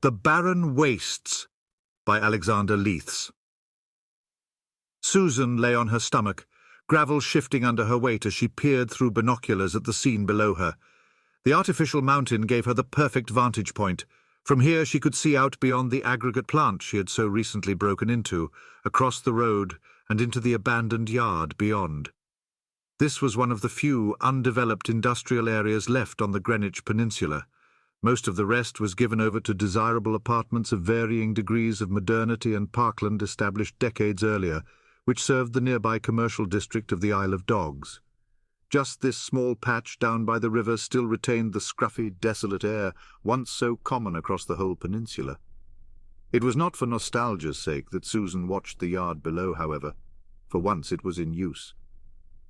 The Barren Wastes by Alexander Leiths. Susan lay on her stomach, gravel shifting under her weight as she peered through binoculars at the scene below her. The artificial mountain gave her the perfect vantage point. From here she could see out beyond the aggregate plant she had so recently broken into, across the road and into the abandoned yard beyond. This was one of the few undeveloped industrial areas left on the Greenwich Peninsula. Most of the rest was given over to desirable apartments of varying degrees of modernity and parkland established decades earlier, which served the nearby commercial district of the Isle of Dogs. Just this small patch down by the river still retained the scruffy, desolate air once so common across the whole peninsula. It was not for nostalgia's sake that Susan watched the yard below, however. For once it was in use.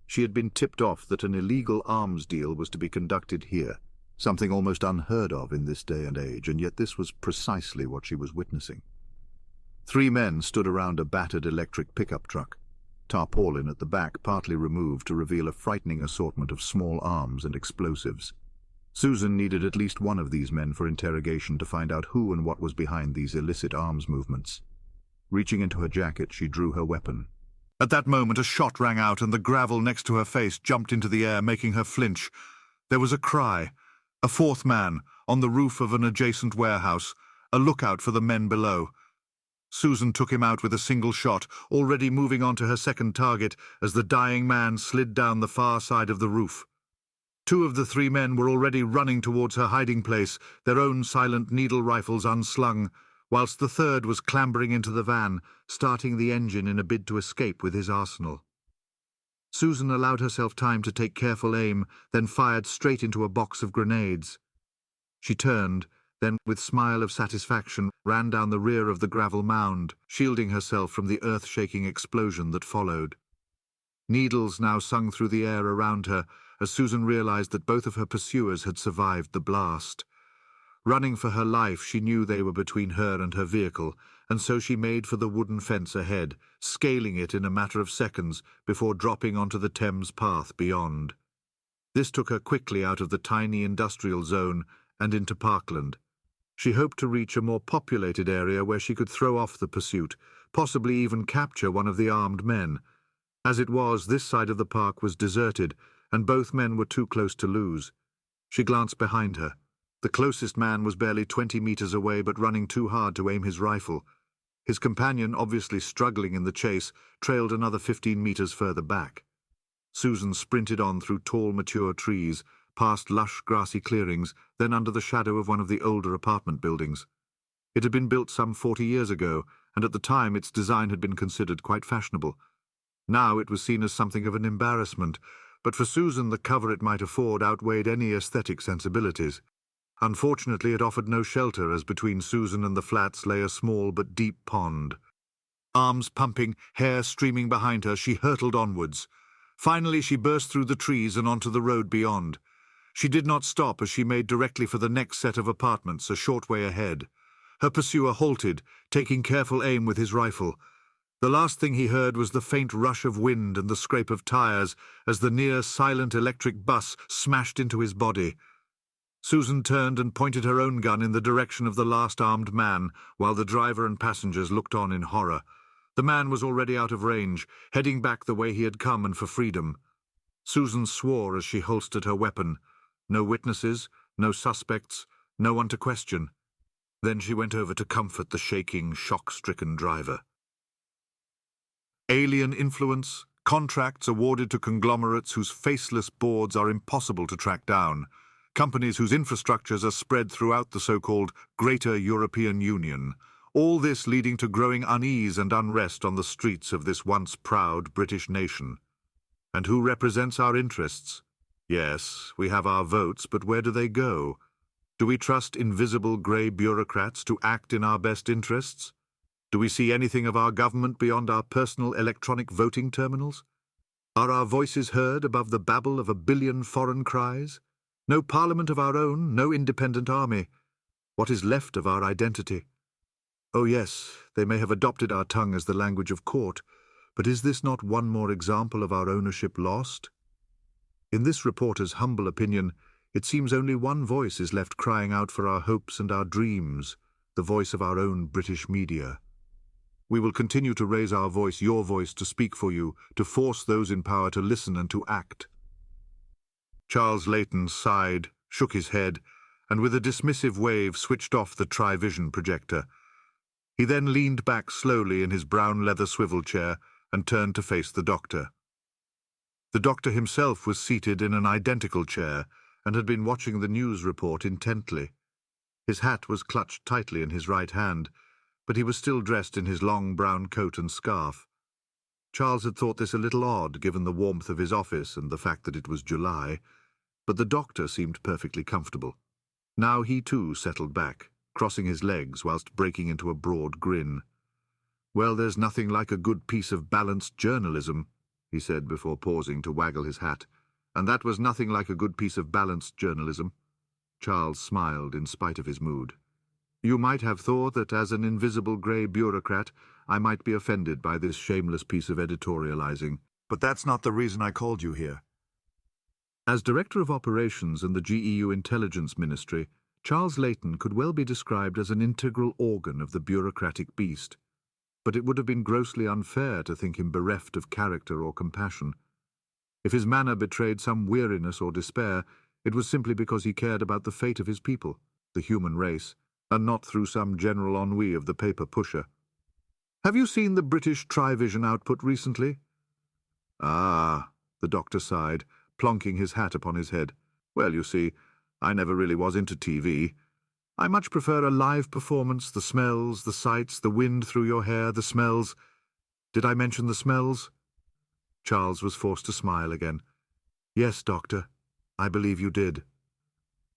She had been tipped off that an illegal arms deal was to be conducted here. Something almost unheard of in this day and age, and yet this was precisely what she was witnessing. 3 men stood around a battered electric pickup truck, tarpaulin at the back partly removed to reveal a frightening assortment of small arms and explosives. Susan needed at least one of these men for interrogation to find out who and what was behind these illicit arms movements. Reaching into her jacket, she drew her weapon. At that moment, a shot rang out and the gravel next to her face jumped into the air, making her flinch. There was a cry. A 4th man, on the roof of an adjacent warehouse, a lookout for the men below. Susan took him out with a single shot, already moving on to her second target as the dying man slid down the far side of the roof. 2 of the 3 men were already running towards her hiding place, their own silent needle rifles unslung, whilst the 3rd was clambering into the van, starting the engine in a bid to escape with his arsenal. Susan allowed herself time to take careful aim, then fired straight into a box of grenades. She turned, then, with smile of satisfaction, ran down the rear of the gravel mound, shielding herself from the earth-shaking explosion that followed. Needles now sung through the air around her as Susan realized that both of her pursuers had survived the blast. Running for her life, she knew they were between her and her vehicle, and so she made for the wooden fence ahead, scaling it in a matter of seconds before dropping onto the Thames path beyond. This took her quickly out of the tiny industrial zone and into parkland. She hoped to reach a more populated area where she could throw off the pursuit, possibly even capture one of the armed men. As it was, this side of the park was deserted, and both men were too close to lose. She glanced behind her. The closest man was barely 20 meters away, but running too hard to aim his rifle. His companion, obviously struggling in the chase, trailed another 15 meters further back. Susan sprinted on through tall, mature trees, past lush, grassy clearings, then under the shadow of one of the older apartment buildings. It had been built some 40 years ago, and at the time its design had been considered quite fashionable. Now it was seen as something of an embarrassment, but for Susan the cover it might afford outweighed any aesthetic sensibilities. Unfortunately, it offered no shelter, as between Susan and the flats lay a small but deep pond. Arms pumping, hair streaming behind her, she hurtled onwards. Finally, she burst through the trees and onto the road beyond. She did not stop as she made directly for the next set of apartments, a short way ahead. Her pursuer halted, taking careful aim with his rifle. The last thing he heard was the faint rush of wind and the scrape of tires as the near-silent electric bus smashed into his body. Susan turned and pointed her own gun in the direction of the last armed man, while the driver and passengers looked on in horror. The man was already out of range, heading back the way he had come and for freedom. Susan swore as she holstered her weapon. No witnesses, no suspects, no one to question. Then she went over to comfort the shaking, shock-stricken driver. Alien influence, contracts awarded to conglomerates whose faceless boards are impossible to track down. Companies whose infrastructures are spread throughout the so-called Greater European Union. all this leading to growing unease and unrest on the streets of this once proud British nation. And who represents our interests? Yes, we have our votes, but where do they go? Do we trust invisible grey bureaucrats to act in our best interests? Do we see anything of our government beyond our personal electronic voting terminals? Are our voices heard above the babble of a billion foreign cries? No parliament of our own, no independent army. What is left of our identity? Oh yes, they may have adopted our tongue as the language of court, but is this not one more example of our ownership lost? In this reporter's humble opinion, it seems only one voice is left crying out for our hopes and our dreams, the voice of our own British media. We will continue to raise our voice, your voice, to speak for you, to force those in power to listen and to act. Charles Leighton sighed, shook his head, and with a dismissive wave switched off the tri-vision projector. He then leaned back slowly in his brown leather swivel chair and turned to face the doctor. The doctor himself was seated in an identical chair and had been watching the news report intently. His hat was clutched tightly in his right hand, but he was still dressed in his long brown coat and scarf. Charles had thought this a little odd, given the warmth of his office and the fact that it was July, but the doctor seemed perfectly comfortable. Now he too settled back, crossing his legs whilst breaking into a broad grin. "Well, there's nothing like a good piece of balanced journalism," he said before pausing to waggle his hat. "And that was nothing like a good piece of balanced journalism." Charles smiled in spite of his mood. "You might have thought that as an invisible grey bureaucrat I might be offended by this shameless piece of editorializing, but that's not the reason I called you here." As Director of Operations in the GEU Intelligence Ministry, Charles Leighton could well be described as an integral organ of the bureaucratic beast, but it would have been grossly unfair to think him bereft of character or compassion. If his manner betrayed some weariness or despair, it was simply because he cared about the fate of his people, the human race, and not through some general ennui of the paper pusher. "Have you seen the British tri-vision output recently?" "Ah," the doctor sighed, plonking his hat upon his head. "Well, you see, I never really was into TV. I much prefer a live performance, the smells, the sights, the wind through your hair, the smells. Did I mention the smells?" Charles was forced to smile again. "Yes, doctor, I believe you did."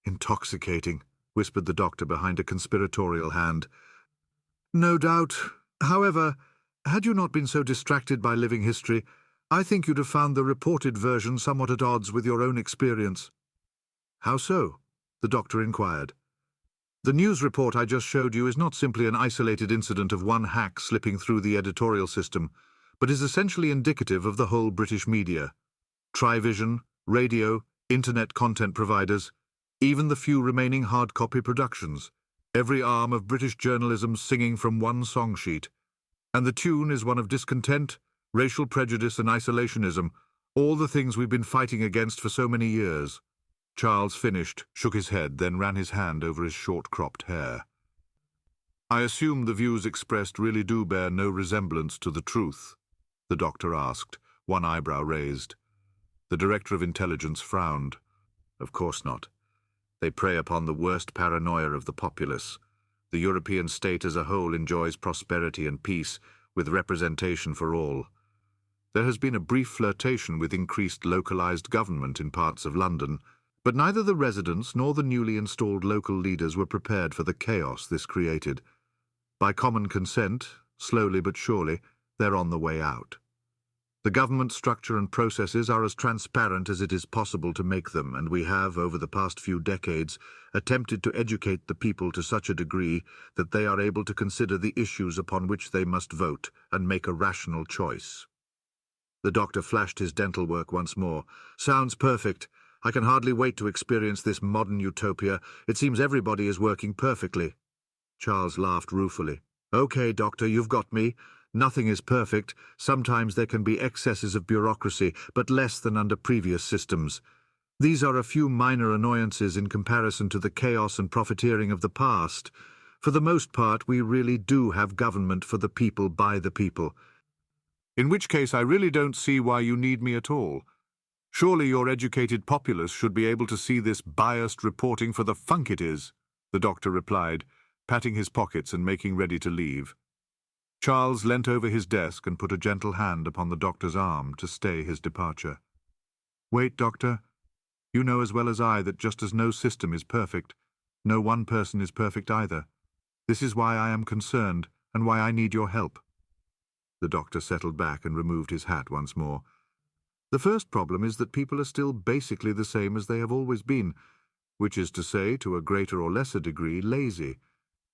"Intoxicating," whispered the doctor behind a conspiratorial hand. "No doubt. However, had you not been so distracted by living history, I think you'd have found the reported version somewhat at odds with your own experience." "How so?" the doctor inquired. "The news report I just showed you is not simply an isolated incident of one hack slipping through the editorial system, but is essentially indicative of the whole British media. Tri-vision, radio, internet content providers, even the few remaining hard copy productions, every arm of British journalism singing from one song sheet. And the tune is one of discontent, racial prejudice and isolationism, all the things we've been fighting against for so many years." Charles finished, shook his head, then ran his hand over his short-cropped hair. "I assume the views expressed really do bear no resemblance to the truth?" the doctor asked, one eyebrow raised. The Director of Intelligence frowned. "Of course not. They prey upon the worst paranoia of the populace. The European state as a whole enjoys prosperity and peace, with representation for all. There has been a brief flirtation with increased localized government in parts of London, but neither the residents nor the newly installed local leaders were prepared for the chaos this created. By common consent, slowly but surely, they're on the way out. The government structure and processes are as transparent as it is possible to make them, and we have, over the past few decades, attempted to educate the people to such a degree that they are able to consider the issues upon which they must vote and make a rational choice." The doctor flashed his dental work once more. "Sounds perfect. I can hardly wait to experience this modern utopia. It seems everybody is working perfectly." Charles laughed ruefully. "Okay, doctor, you've got me. Nothing is perfect. Sometimes there can be excesses of bureaucracy, but less than under previous systems. These are a few minor annoyances in comparison to the chaos and profiteering of the past. For the most part, we really do have government for the people by the people. In which case, I really don't see why you need me at all. Surely your educated populace should be able to see this biased reporting for the funk it is," the doctor replied, patting his pockets and making ready to leave. Charles leant over his desk and put a gentle hand upon the doctor's arm to stay his departure. "Wait, Doctor. You know as well as I that just as no system is perfect, no one person is perfect either. This is why I am concerned, and why I need your help." The doctor settled back and removed his hat once more. "The first problem is that people are still basically the same as they have always been, which is to say, to a greater or lesser degree, lazy.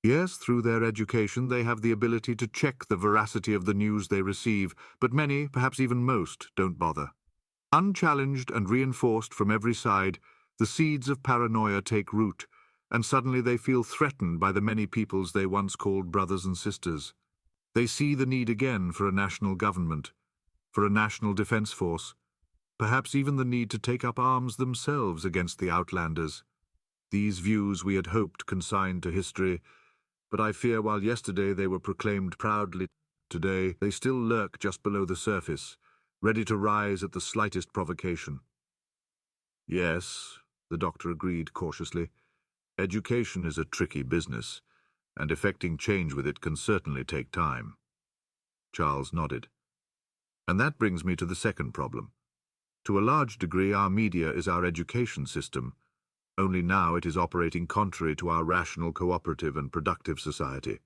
Yes, through their education they have the ability to check the veracity of the news they receive, but many, perhaps even most, don't bother. Unchallenged and reinforced from every side, the seeds of paranoia take root, and suddenly they feel threatened by the many peoples they once called brothers and sisters. They see the need again for a national government, for a national defense force, perhaps even the need to take up arms themselves against the outlanders. These views we had hoped consigned to history, but I fear while yesterday they were proclaimed proudly, today they still lurk just below the surface, ready to rise at the slightest provocation." "Yes," the doctor agreed cautiously. "Education is a tricky business, and effecting change with it can certainly take time." Charles nodded. "And that brings me to the second problem. To a large degree, our media is our education system, only now it is operating contrary to our rational, cooperative and productive society."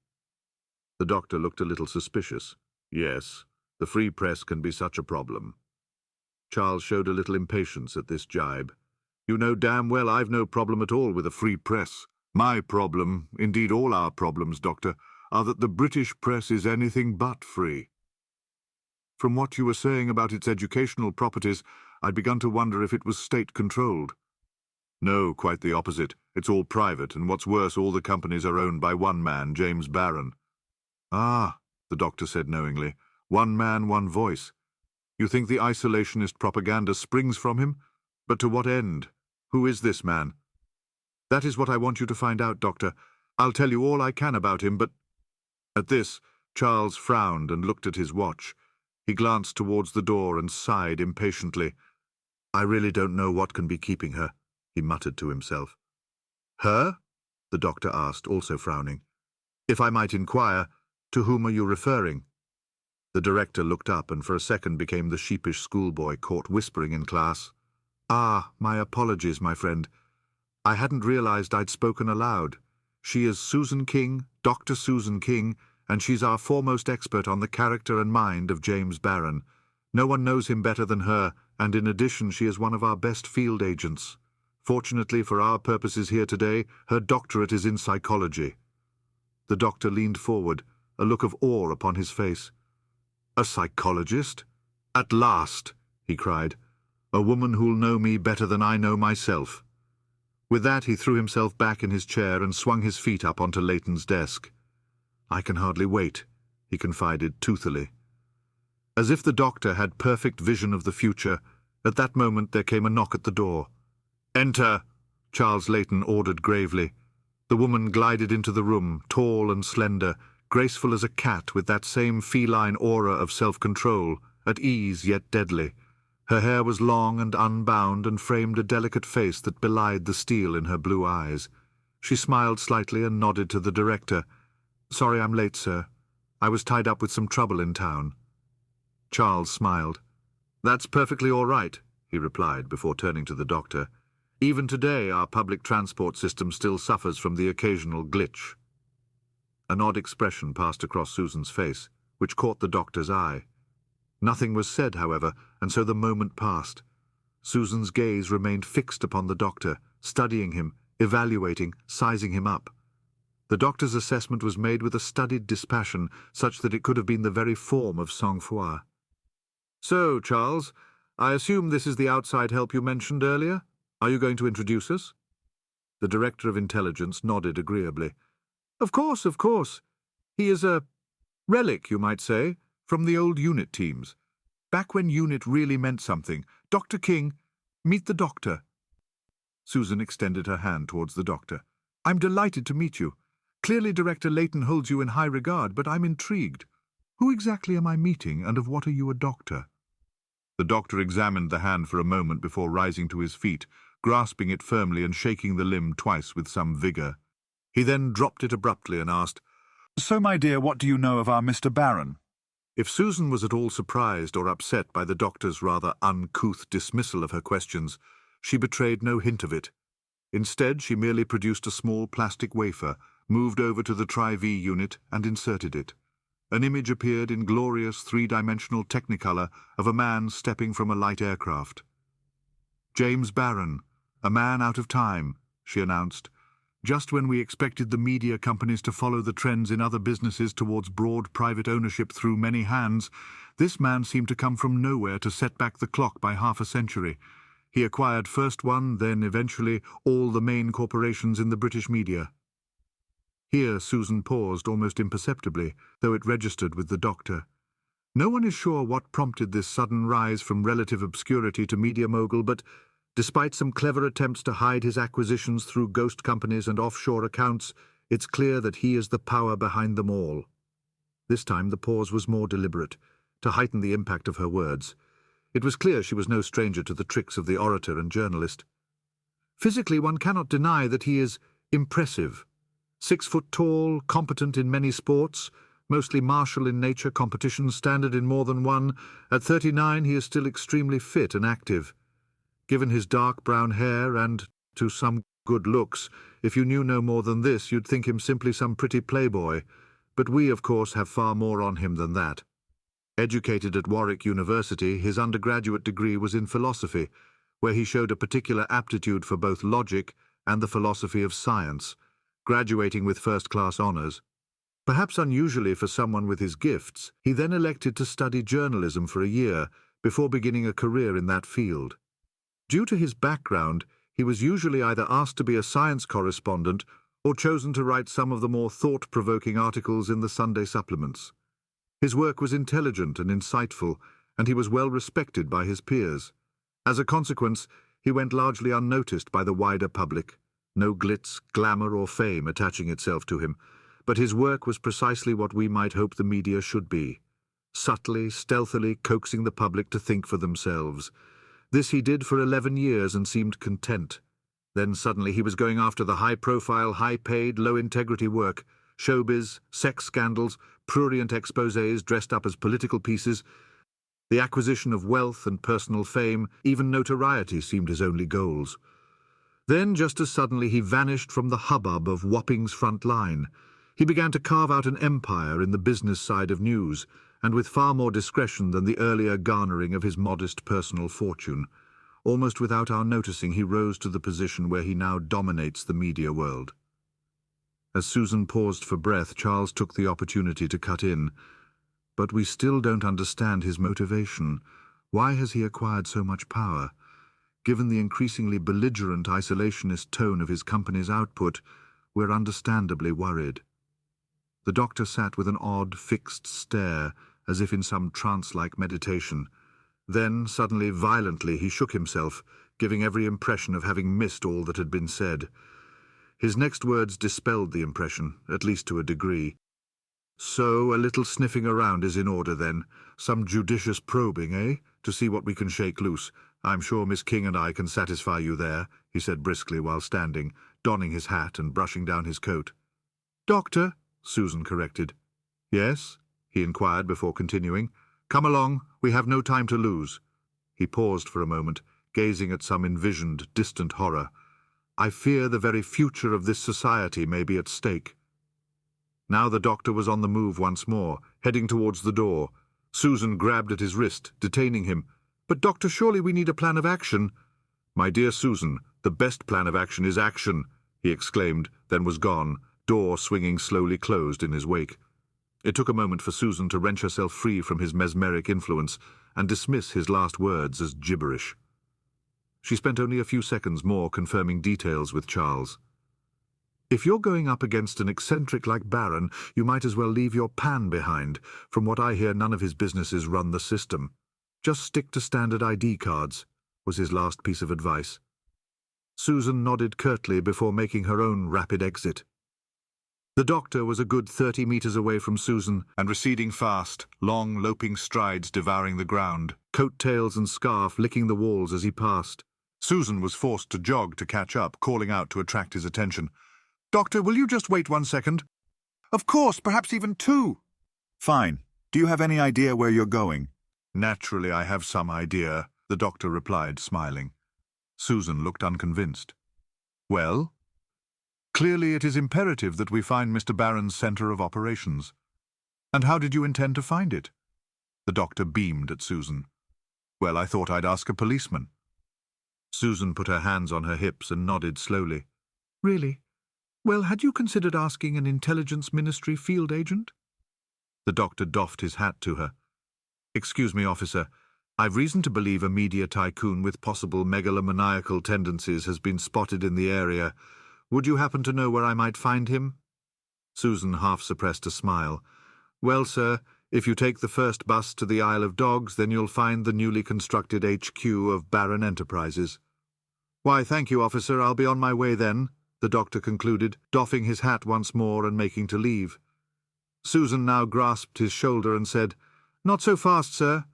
The doctor looked a little suspicious. "Yes, the free press can be such a problem." Charles showed a little impatience at this jibe. "You know damn well I've no problem at all with a free press. My problem, indeed all our problems, Doctor, are that the British press is anything but free. From what you were saying about its educational properties, I'd begun to wonder if it was state-controlled." "No, quite the opposite. It's all private, and what's worse, all the companies are owned by one man, James Barron." "Ah," the doctor said knowingly. "One man, one voice. You think the isolationist propaganda springs from him? But to what end? Who is this man?" "That is what I want you to find out, Doctor. I'll tell you all I can about him, but—" At this, Charles frowned and looked at his watch. He glanced towards the door and sighed impatiently. "I really don't know what can be keeping her," he muttered to himself. "Her?" the doctor asked, also frowning. "If I might inquire, to whom are you referring?" The director looked up and for a second became the sheepish schoolboy caught whispering in class. "Ah, my apologies, my friend. I hadn't realized I'd spoken aloud. She is Susan King, Dr. Susan King, and she's our foremost expert on the character and mind of James Barron. No one knows him better than her, and in addition she is one of our best field agents. Fortunately for our purposes here today, her doctorate is in psychology." The doctor leaned forward, a look of awe upon his face. "A psychologist? At last!" he cried. "A woman who'll know me better than I know myself." With that he threw himself back in his chair and swung his feet up onto Leighton's desk. "I can hardly wait," he confided toothily. As if the doctor had perfect vision of the future, at that moment there came a knock at the door. "Enter," Charles Leighton ordered gravely. The woman glided into the room, tall and slender, graceful as a cat with that same feline aura of self-control, at ease yet deadly. Her hair was long and unbound and framed a delicate face that belied the steel in her blue eyes. She smiled slightly and nodded to the director. "Sorry I'm late, sir. I was tied up with some trouble in town." Charles smiled. "That's perfectly all right," he replied before turning to the doctor. "Even today our public transport system still suffers from the occasional glitch." An odd expression passed across Susan's face, which caught the doctor's eye. Nothing was said, however, and so the moment passed. Susan's gaze remained fixed upon the doctor, studying him, evaluating, sizing him up. The doctor's assessment was made with a studied dispassion, such that it could have been the very form of sang-froid. "So, Charles, I assume this is the outside help you mentioned earlier? Are you going to introduce us?" The Director of Intelligence nodded agreeably. Of course, of course. He is a relic, you might say, from the old unit teams. Back when unit really meant something. Dr. King, meet the doctor." Susan extended her hand towards the doctor. "I'm delighted to meet you. Clearly Director Leighton holds you in high regard, but I'm intrigued. Who exactly am I meeting, and of what are you a doctor?" The doctor examined the hand for a moment before rising to his feet, grasping it firmly and shaking the limb twice with some vigor. He then dropped it abruptly and asked, "So, my dear, what do you know of our Mr. Baron?" If Susan was at all surprised or upset by the doctor's rather uncouth dismissal of her questions, she betrayed no hint of it. Instead, she merely produced a small plastic wafer, moved over to the Tri-V unit and inserted it. An image appeared in glorious three-dimensional technicolor of a man stepping from a light aircraft. "James Barron, a man out of time," she announced. "Just when we expected the media companies to follow the trends in other businesses towards broad private ownership through many hands, this man seemed to come from nowhere to set back the clock by half a century. He acquired first one, then eventually all the main corporations in the British media." Here Susan paused almost imperceptibly, though it registered with the doctor. No one is sure what prompted this sudden rise from relative obscurity to media mogul, but despite some clever attempts to hide his acquisitions through ghost companies and offshore accounts, it's clear that he is the power behind them all. This time the pause was more deliberate, to heighten the impact of her words. It was clear she was no stranger to the tricks of the orator and journalist. Physically, one cannot deny that he is impressive. 6 foot tall, competent in many sports, mostly martial in nature, competitions standard in more than one. At 39, he is still extremely fit and active. Given his dark brown hair and, to some, good looks, if you knew no more than this, you'd think him simply some pretty playboy. But we, of course, have far more on him than that. Educated at Warwick University, his undergraduate degree was in philosophy, where he showed a particular aptitude for both logic and the philosophy of science, graduating with first-class honours. Perhaps unusually for someone with his gifts, he then elected to study journalism for a year before beginning a career in that field. Due to his background, he was usually either asked to be a science correspondent or chosen to write some of the more thought-provoking articles in the Sunday supplements. His work was intelligent and insightful, and he was well respected by his peers. As a consequence, he went largely unnoticed by the wider public, no glitz, glamour, or fame attaching itself to him, but his work was precisely what we might hope the media should be, subtly, stealthily coaxing the public to think for themselves. This he did for 11 years and seemed content. Then suddenly he was going after the high-profile, high-paid, low-integrity work, showbiz, sex scandals, prurient exposés dressed up as political pieces. The acquisition of wealth and personal fame, even notoriety, seemed his only goals. Then, just as suddenly, he vanished from the hubbub of Wapping's front line. He began to carve out an empire in the business side of news, and with far more discretion than the earlier garnering of his modest personal fortune. Almost without our noticing, he rose to the position where he now dominates the media world. As Susan paused for breath, Charles took the opportunity to cut in. "But we still don't understand his motivation. Why has he acquired so much power? Given the increasingly belligerent, isolationist tone of his company's output, we're understandably worried." The doctor sat with an odd, fixed stare, as if in some trance-like meditation. Then, suddenly, violently, he shook himself, giving every impression of having missed all that had been said. His next words dispelled the impression, at least to a degree. "So, a little sniffing around is in order, then. Some judicious probing, eh? To see what we can shake loose. I'm sure Miss King and I can satisfy you there," he said briskly while standing, donning his hat and brushing down his coat. "Doctor," Susan corrected. "Yes?" he inquired before continuing. "Come along, we have no time to lose." He paused for a moment, gazing at some envisioned, distant horror. "I fear the very future of this society may be at stake." Now the doctor was on the move once more, heading towards the door. Susan grabbed at his wrist, detaining him. "But, Doctor, surely we need a plan of action." "My dear Susan, the best plan of action is action," he exclaimed, then was gone, door swinging slowly closed in his wake. It took a moment for Susan to wrench herself free from his mesmeric influence and dismiss his last words as gibberish. She spent only a few seconds more confirming details with Charles. "If you're going up against an eccentric like Baron, you might as well leave your pan behind. From what I hear, none of his businesses run the system. Just stick to standard ID cards," was his last piece of advice. Susan nodded curtly before making her own rapid exit. The doctor was a good 30 meters away from Susan and receding fast, long loping strides devouring the ground, coat-tails and scarf licking the walls as he passed. Susan was forced to jog to catch up, calling out to attract his attention. Doctor, will you just wait 1 second? Of course, perhaps even 2. Fine. Do you have any idea where you're going? Naturally, I have some idea, the doctor replied, smiling. Susan looked unconvinced. Well? Clearly it is imperative that we find Mr. Barron's centre of operations. And how did you intend to find it? The doctor beamed at Susan. Well, I thought I'd ask a policeman. Susan put her hands on her hips and nodded slowly. Really? Well, had you considered asking an intelligence ministry field agent? The doctor doffed his hat to her. Excuse me, officer. I've reason to believe a media tycoon with possible megalomaniacal tendencies has been spotted in the area. Would you happen to know where I might find him? Susan half suppressed a smile. Well, sir, if you take the first bus to the Isle of Dogs, then you'll find the newly constructed HQ of Barron Enterprises. Why, thank you, officer. I'll be on my way then, the doctor concluded, doffing his hat once more and making to leave. Susan now grasped his shoulder and said, Not so fast, sir.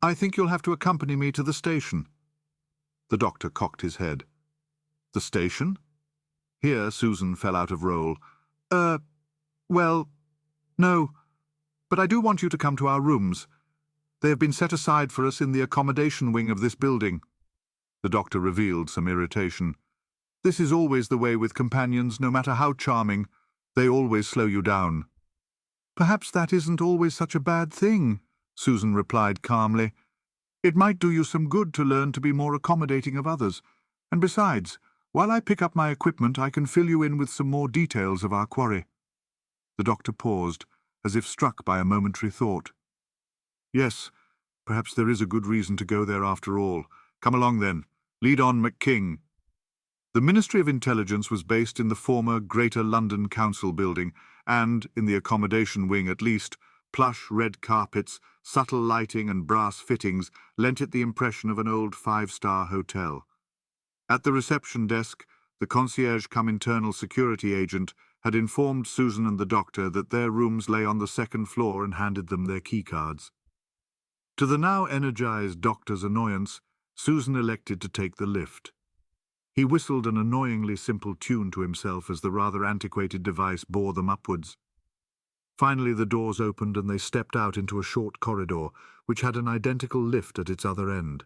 I think you'll have to accompany me to the station. The doctor cocked his head. The station? Here Susan fell out of role. Well, no, but I do want you to come to our rooms. They have been set aside for us in the accommodation wing of this building. The doctor revealed some irritation. This is always the way with companions, no matter how charming. They always slow you down. Perhaps that isn't always such a bad thing, Susan replied calmly. It might do you some good to learn to be more accommodating of others. And besides, while I pick up my equipment, I can fill you in with some more details of our quarry. The doctor paused, as if struck by a momentary thought. Yes, perhaps there is a good reason to go there after all. Come along then. Lead on, McKing. The Ministry of Intelligence was based in the former Greater London Council building, and, in the accommodation wing at least, plush red carpets, subtle lighting and brass fittings lent it the impression of an old 5-star hotel. At the reception desk, the concierge-cum-internal security agent had informed Susan and the doctor that their rooms lay on the 2nd floor and handed them their keycards. To the now energized doctor's annoyance, Susan elected to take the lift. He whistled an annoyingly simple tune to himself as the rather antiquated device bore them upwards. Finally the doors opened and they stepped out into a short corridor, which had an identical lift at its other end.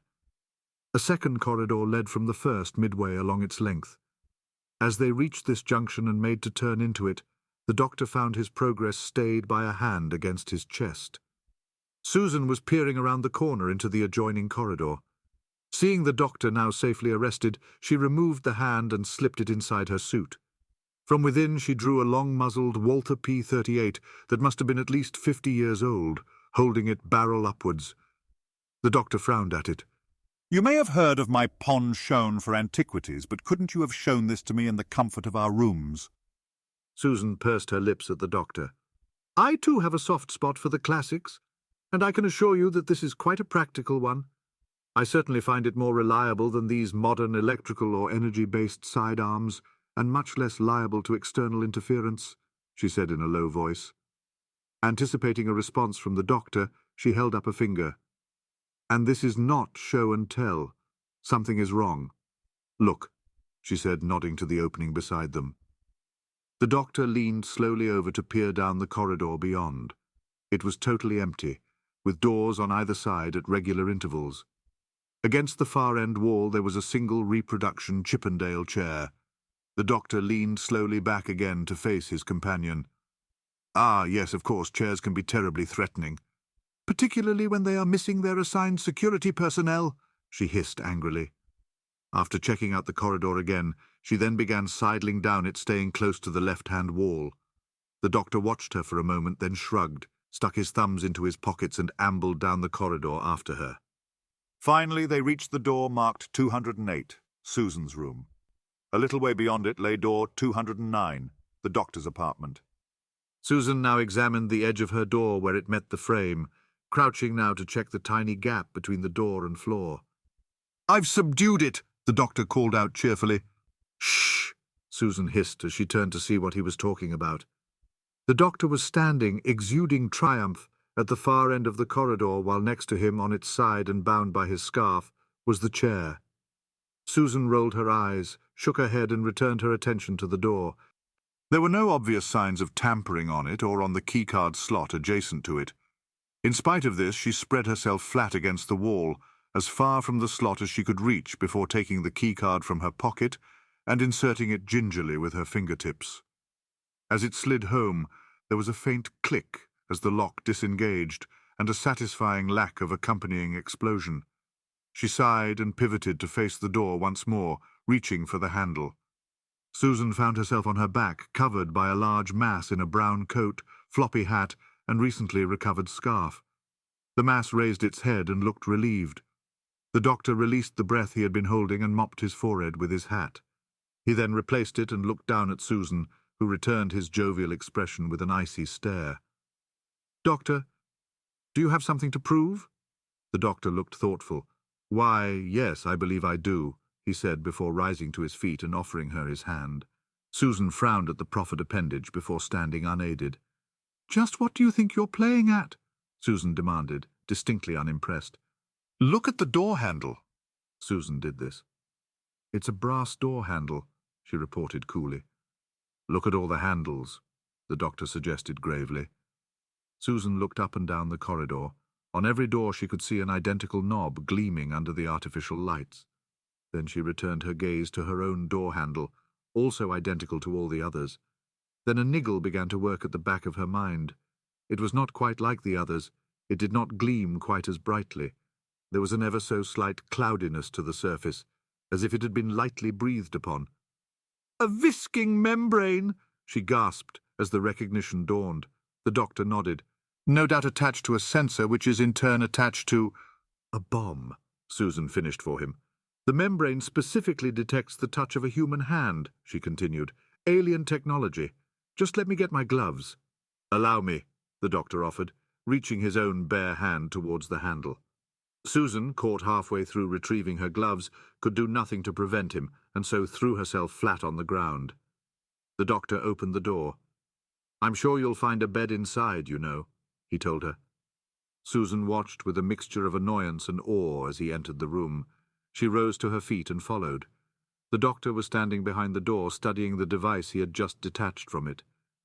A second corridor led from the first midway along its length. As they reached this junction and made to turn into it, the doctor found his progress stayed by a hand against his chest. Susan was peering around the corner into the adjoining corridor. Seeing the doctor now safely arrested, she removed the hand and slipped it inside her suit. From within she drew a long-muzzled Walther P-38 that must have been at least 50 years old, holding it barrel upwards. The doctor frowned at it. You may have heard of my penchant for antiquities, but couldn't you have shown this to me in the comfort of our rooms? Susan pursed her lips at the doctor. I too have a soft spot for the classics, and I can assure you that this is quite a practical one. I certainly find it more reliable than these modern electrical or energy-based sidearms, and much less liable to external interference, she said in a low voice. Anticipating a response from the doctor, she held up a finger. And this is not show and tell. Something is wrong. Look, she said, nodding to the opening beside them. The doctor leaned slowly over to peer down the corridor beyond. It was totally empty, with doors on either side at regular intervals. Against the far-end wall there was a single reproduction Chippendale chair. The doctor leaned slowly back again to face his companion. Ah, yes, of course, chairs can be terribly threatening. Particularly when they are missing their assigned security personnel, she hissed angrily. After checking out the corridor again, she then began sidling down it, staying close to the left-hand wall. The doctor watched her for a moment, then shrugged, stuck his thumbs into his pockets and ambled down the corridor after her. Finally, they reached the door marked 208, Susan's room. A little way beyond it lay door 209, the doctor's apartment. Susan now examined the edge of her door where it met the frame, crouching now to check the tiny gap between the door and floor. I've subdued it, the doctor called out cheerfully. Shh, Susan hissed as she turned to see what he was talking about. The doctor was standing, exuding triumph, at the far end of the corridor, while next to him, on its side and bound by his scarf, was the chair. Susan rolled her eyes, shook her head and returned her attention to the door. There were no obvious signs of tampering on it or on the keycard slot adjacent to it. In spite of this, she spread herself flat against the wall, as far from the slot as she could reach before taking the keycard from her pocket and inserting it gingerly with her fingertips. As it slid home, there was a faint click as the lock disengaged and a satisfying lack of accompanying explosion. She sighed and pivoted to face the door once more, reaching for the handle. Susan found herself on her back, covered by a large mass in a brown coat, floppy hat, and recently recovered scarf. The mass raised its head and looked relieved. The doctor released the breath he had been holding and mopped his forehead with his hat. He then replaced it and looked down at Susan, who returned his jovial expression with an icy stare. "Doctor, do you have something to prove?" The doctor looked thoughtful. "Why, yes, I believe I do," he said before rising to his feet and offering her his hand. Susan frowned at the proffered appendage before standing unaided. "Just what do you think you're playing at?" Susan demanded, distinctly unimpressed. "Look at the door handle." Susan did this. "It's a brass door handle," she reported coolly. "Look at all the handles," the doctor suggested gravely. Susan looked up and down the corridor. On every door she could see an identical knob gleaming under the artificial lights. Then she returned her gaze to her own door handle, also identical to all the others. Then a niggle began to work at the back of her mind. It was not quite like the others. It did not gleam quite as brightly. There was an ever so slight cloudiness to the surface, as if it had been lightly breathed upon. "A visking membrane!" she gasped as the recognition dawned. The doctor nodded. "No doubt attached to a sensor, which is in turn attached to—" "A bomb," Susan finished for him. "The membrane specifically detects the touch of a human hand," she continued. "Alien technology. Just let me get my gloves." "Allow me," the doctor offered, reaching his own bare hand towards the handle. Susan, caught halfway through retrieving her gloves, could do nothing to prevent him, and so threw herself flat on the ground. The doctor opened the door. "I'm sure you'll find a bed inside, you know," he told her. Susan watched with a mixture of annoyance and awe as he entered the room. She rose to her feet and followed. The doctor was standing behind the door, studying the device he had just detached from it.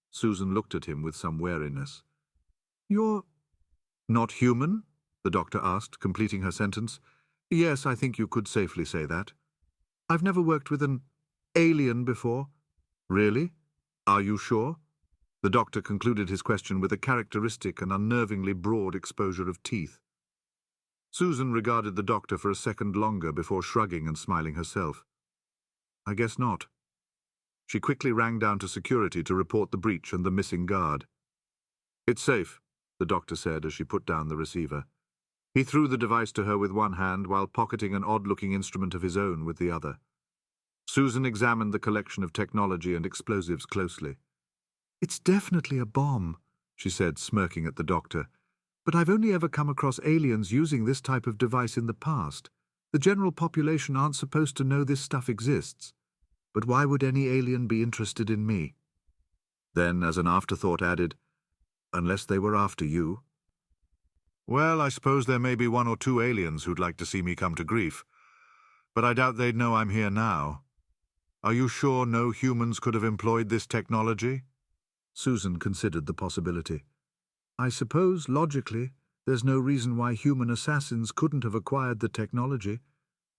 Susan looked at him with some wariness. "You're not human?" the doctor asked, completing her sentence. "Yes, I think you could safely say that. I've never worked with an alien before." "Really? Are you sure?" The doctor concluded his question with a characteristic and unnervingly broad exposure of teeth. Susan regarded the doctor for a second longer before shrugging and smiling herself. "I guess not." She quickly rang down to security to report the breach and the missing guard. "It's safe," the doctor said as she put down the receiver. He threw the device to her with one hand while pocketing an odd-looking instrument of his own with the other. Susan examined the collection of technology and explosives closely. "It's definitely a bomb," she said, smirking at the doctor. "But I've only ever come across aliens using this type of device in the past. The general population aren't supposed to know this stuff exists. But why would any alien be interested in me?" Then, as an afterthought, added, "Unless they were after you." "Well, I suppose there may be one or two aliens who'd like to see me come to grief, but I doubt they'd know I'm here now. Are you sure no humans could have employed this technology?" Susan considered the possibility. "I suppose, logically, there's no reason why human assassins couldn't have acquired the technology,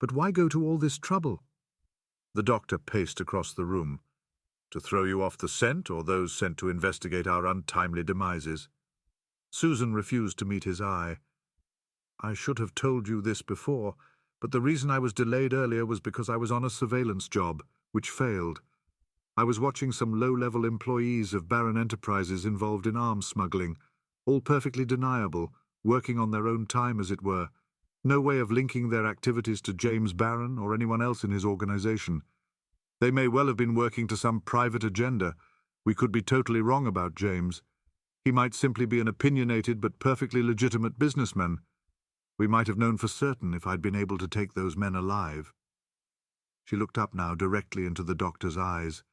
but why go to all this trouble?" The doctor paced across the room. "To throw you off the scent, or those sent to investigate our untimely demises?" Susan refused to meet his eye. "I should have told you this before, but the reason I was delayed earlier was because I was on a surveillance job, which failed. I was watching some low-level employees of Baron Enterprises involved in arms smuggling, all perfectly deniable, working on their own time, as it were. No way of linking their activities to James Barron or anyone else in his organization. They may well have been working to some private agenda. We could be totally wrong about James. He might simply be an opinionated but perfectly legitimate businessman. We might have known for certain if I'd been able to take those men alive." She looked up now directly into the doctor's eyes.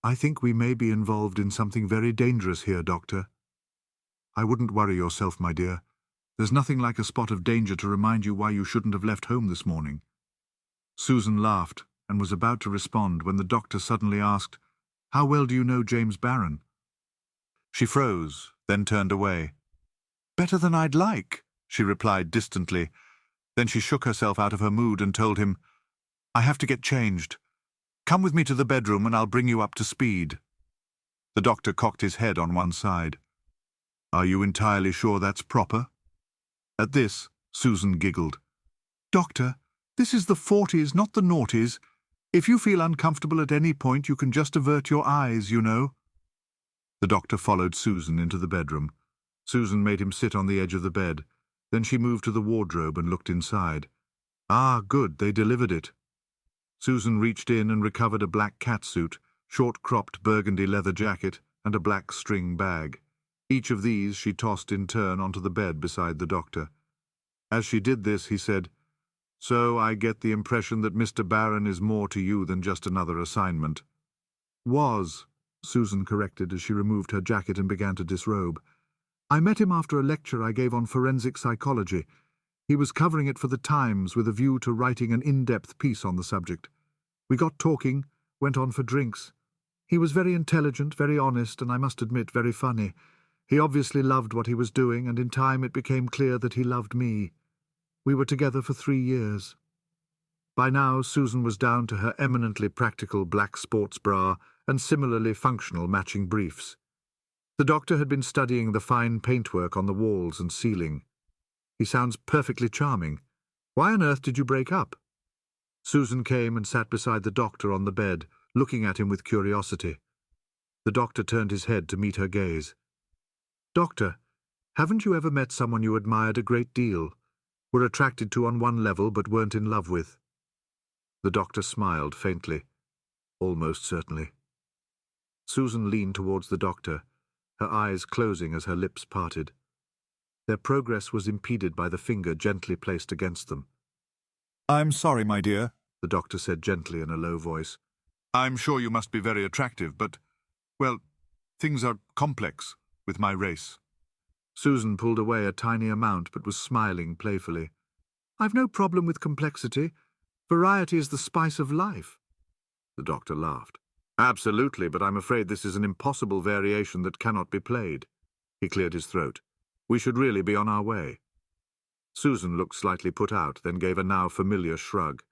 "I think we may be involved in something very dangerous here, Doctor." "I wouldn't worry yourself, my dear. There's nothing like a spot of danger to remind you why you shouldn't have left home this morning." Susan laughed and was about to respond when the doctor suddenly asked, How well do you know James Barron?" She froze, then turned away. "Better than I'd like," she replied distantly. Then she shook herself out of her mood and told him, "I have to get changed. Come with me to the bedroom and I'll bring you up to speed." The doctor cocked his head on one side. "Are you entirely sure that's proper?" At this, Susan giggled. "Doctor, this is the 40s, not the noughties. If you feel uncomfortable at any point, you can just avert your eyes, you know." The doctor followed Susan into the bedroom. Susan made him sit on the edge of the bed. Then she moved to the wardrobe and looked inside. Ah, good, they delivered it. Susan reached in and recovered a black catsuit, short-cropped burgundy leather jacket, and a black string bag. Each of these she tossed in turn onto the bed beside the doctor. As she did this, he said, "So I get the impression that Mr. Barron is more to you than just another assignment." "Was," Susan corrected as she removed her jacket and began to disrobe. "I met him after a lecture I gave on forensic psychology. He was covering it for the Times with a view to writing an in-depth piece on the subject. We got talking, went on for drinks. He was very intelligent, very honest, and I must admit, very funny. He obviously loved what he was doing, and in time it became clear that he loved me. We were together for 3 years. By now, Susan was down to her eminently practical black sports bra and similarly functional matching briefs. The doctor had been studying the fine paintwork on the walls and ceiling. "He sounds perfectly charming. Why on earth did you break up?" Susan came and sat beside the doctor on the bed, looking at him with curiosity. The doctor turned his head to meet her gaze. "Doctor, haven't you ever met someone you admired a great deal, were attracted to on one level but weren't in love with?" The doctor smiled faintly. "Almost certainly." Susan leaned towards the doctor, her eyes closing as her lips parted. Their progress was impeded by the finger gently placed against them. "I'm sorry, my dear," the doctor said gently in a low voice. "I'm sure you must be very attractive, but, well, things are complex with my race." Susan pulled away a tiny amount but was smiling playfully. "I've no problem with complexity. Variety is the spice of life." The doctor laughed. "Absolutely, but I'm afraid this is an impossible variation that cannot be played." He cleared his throat. "We should really be on our way." Susan looked slightly put out, then gave a now familiar shrug.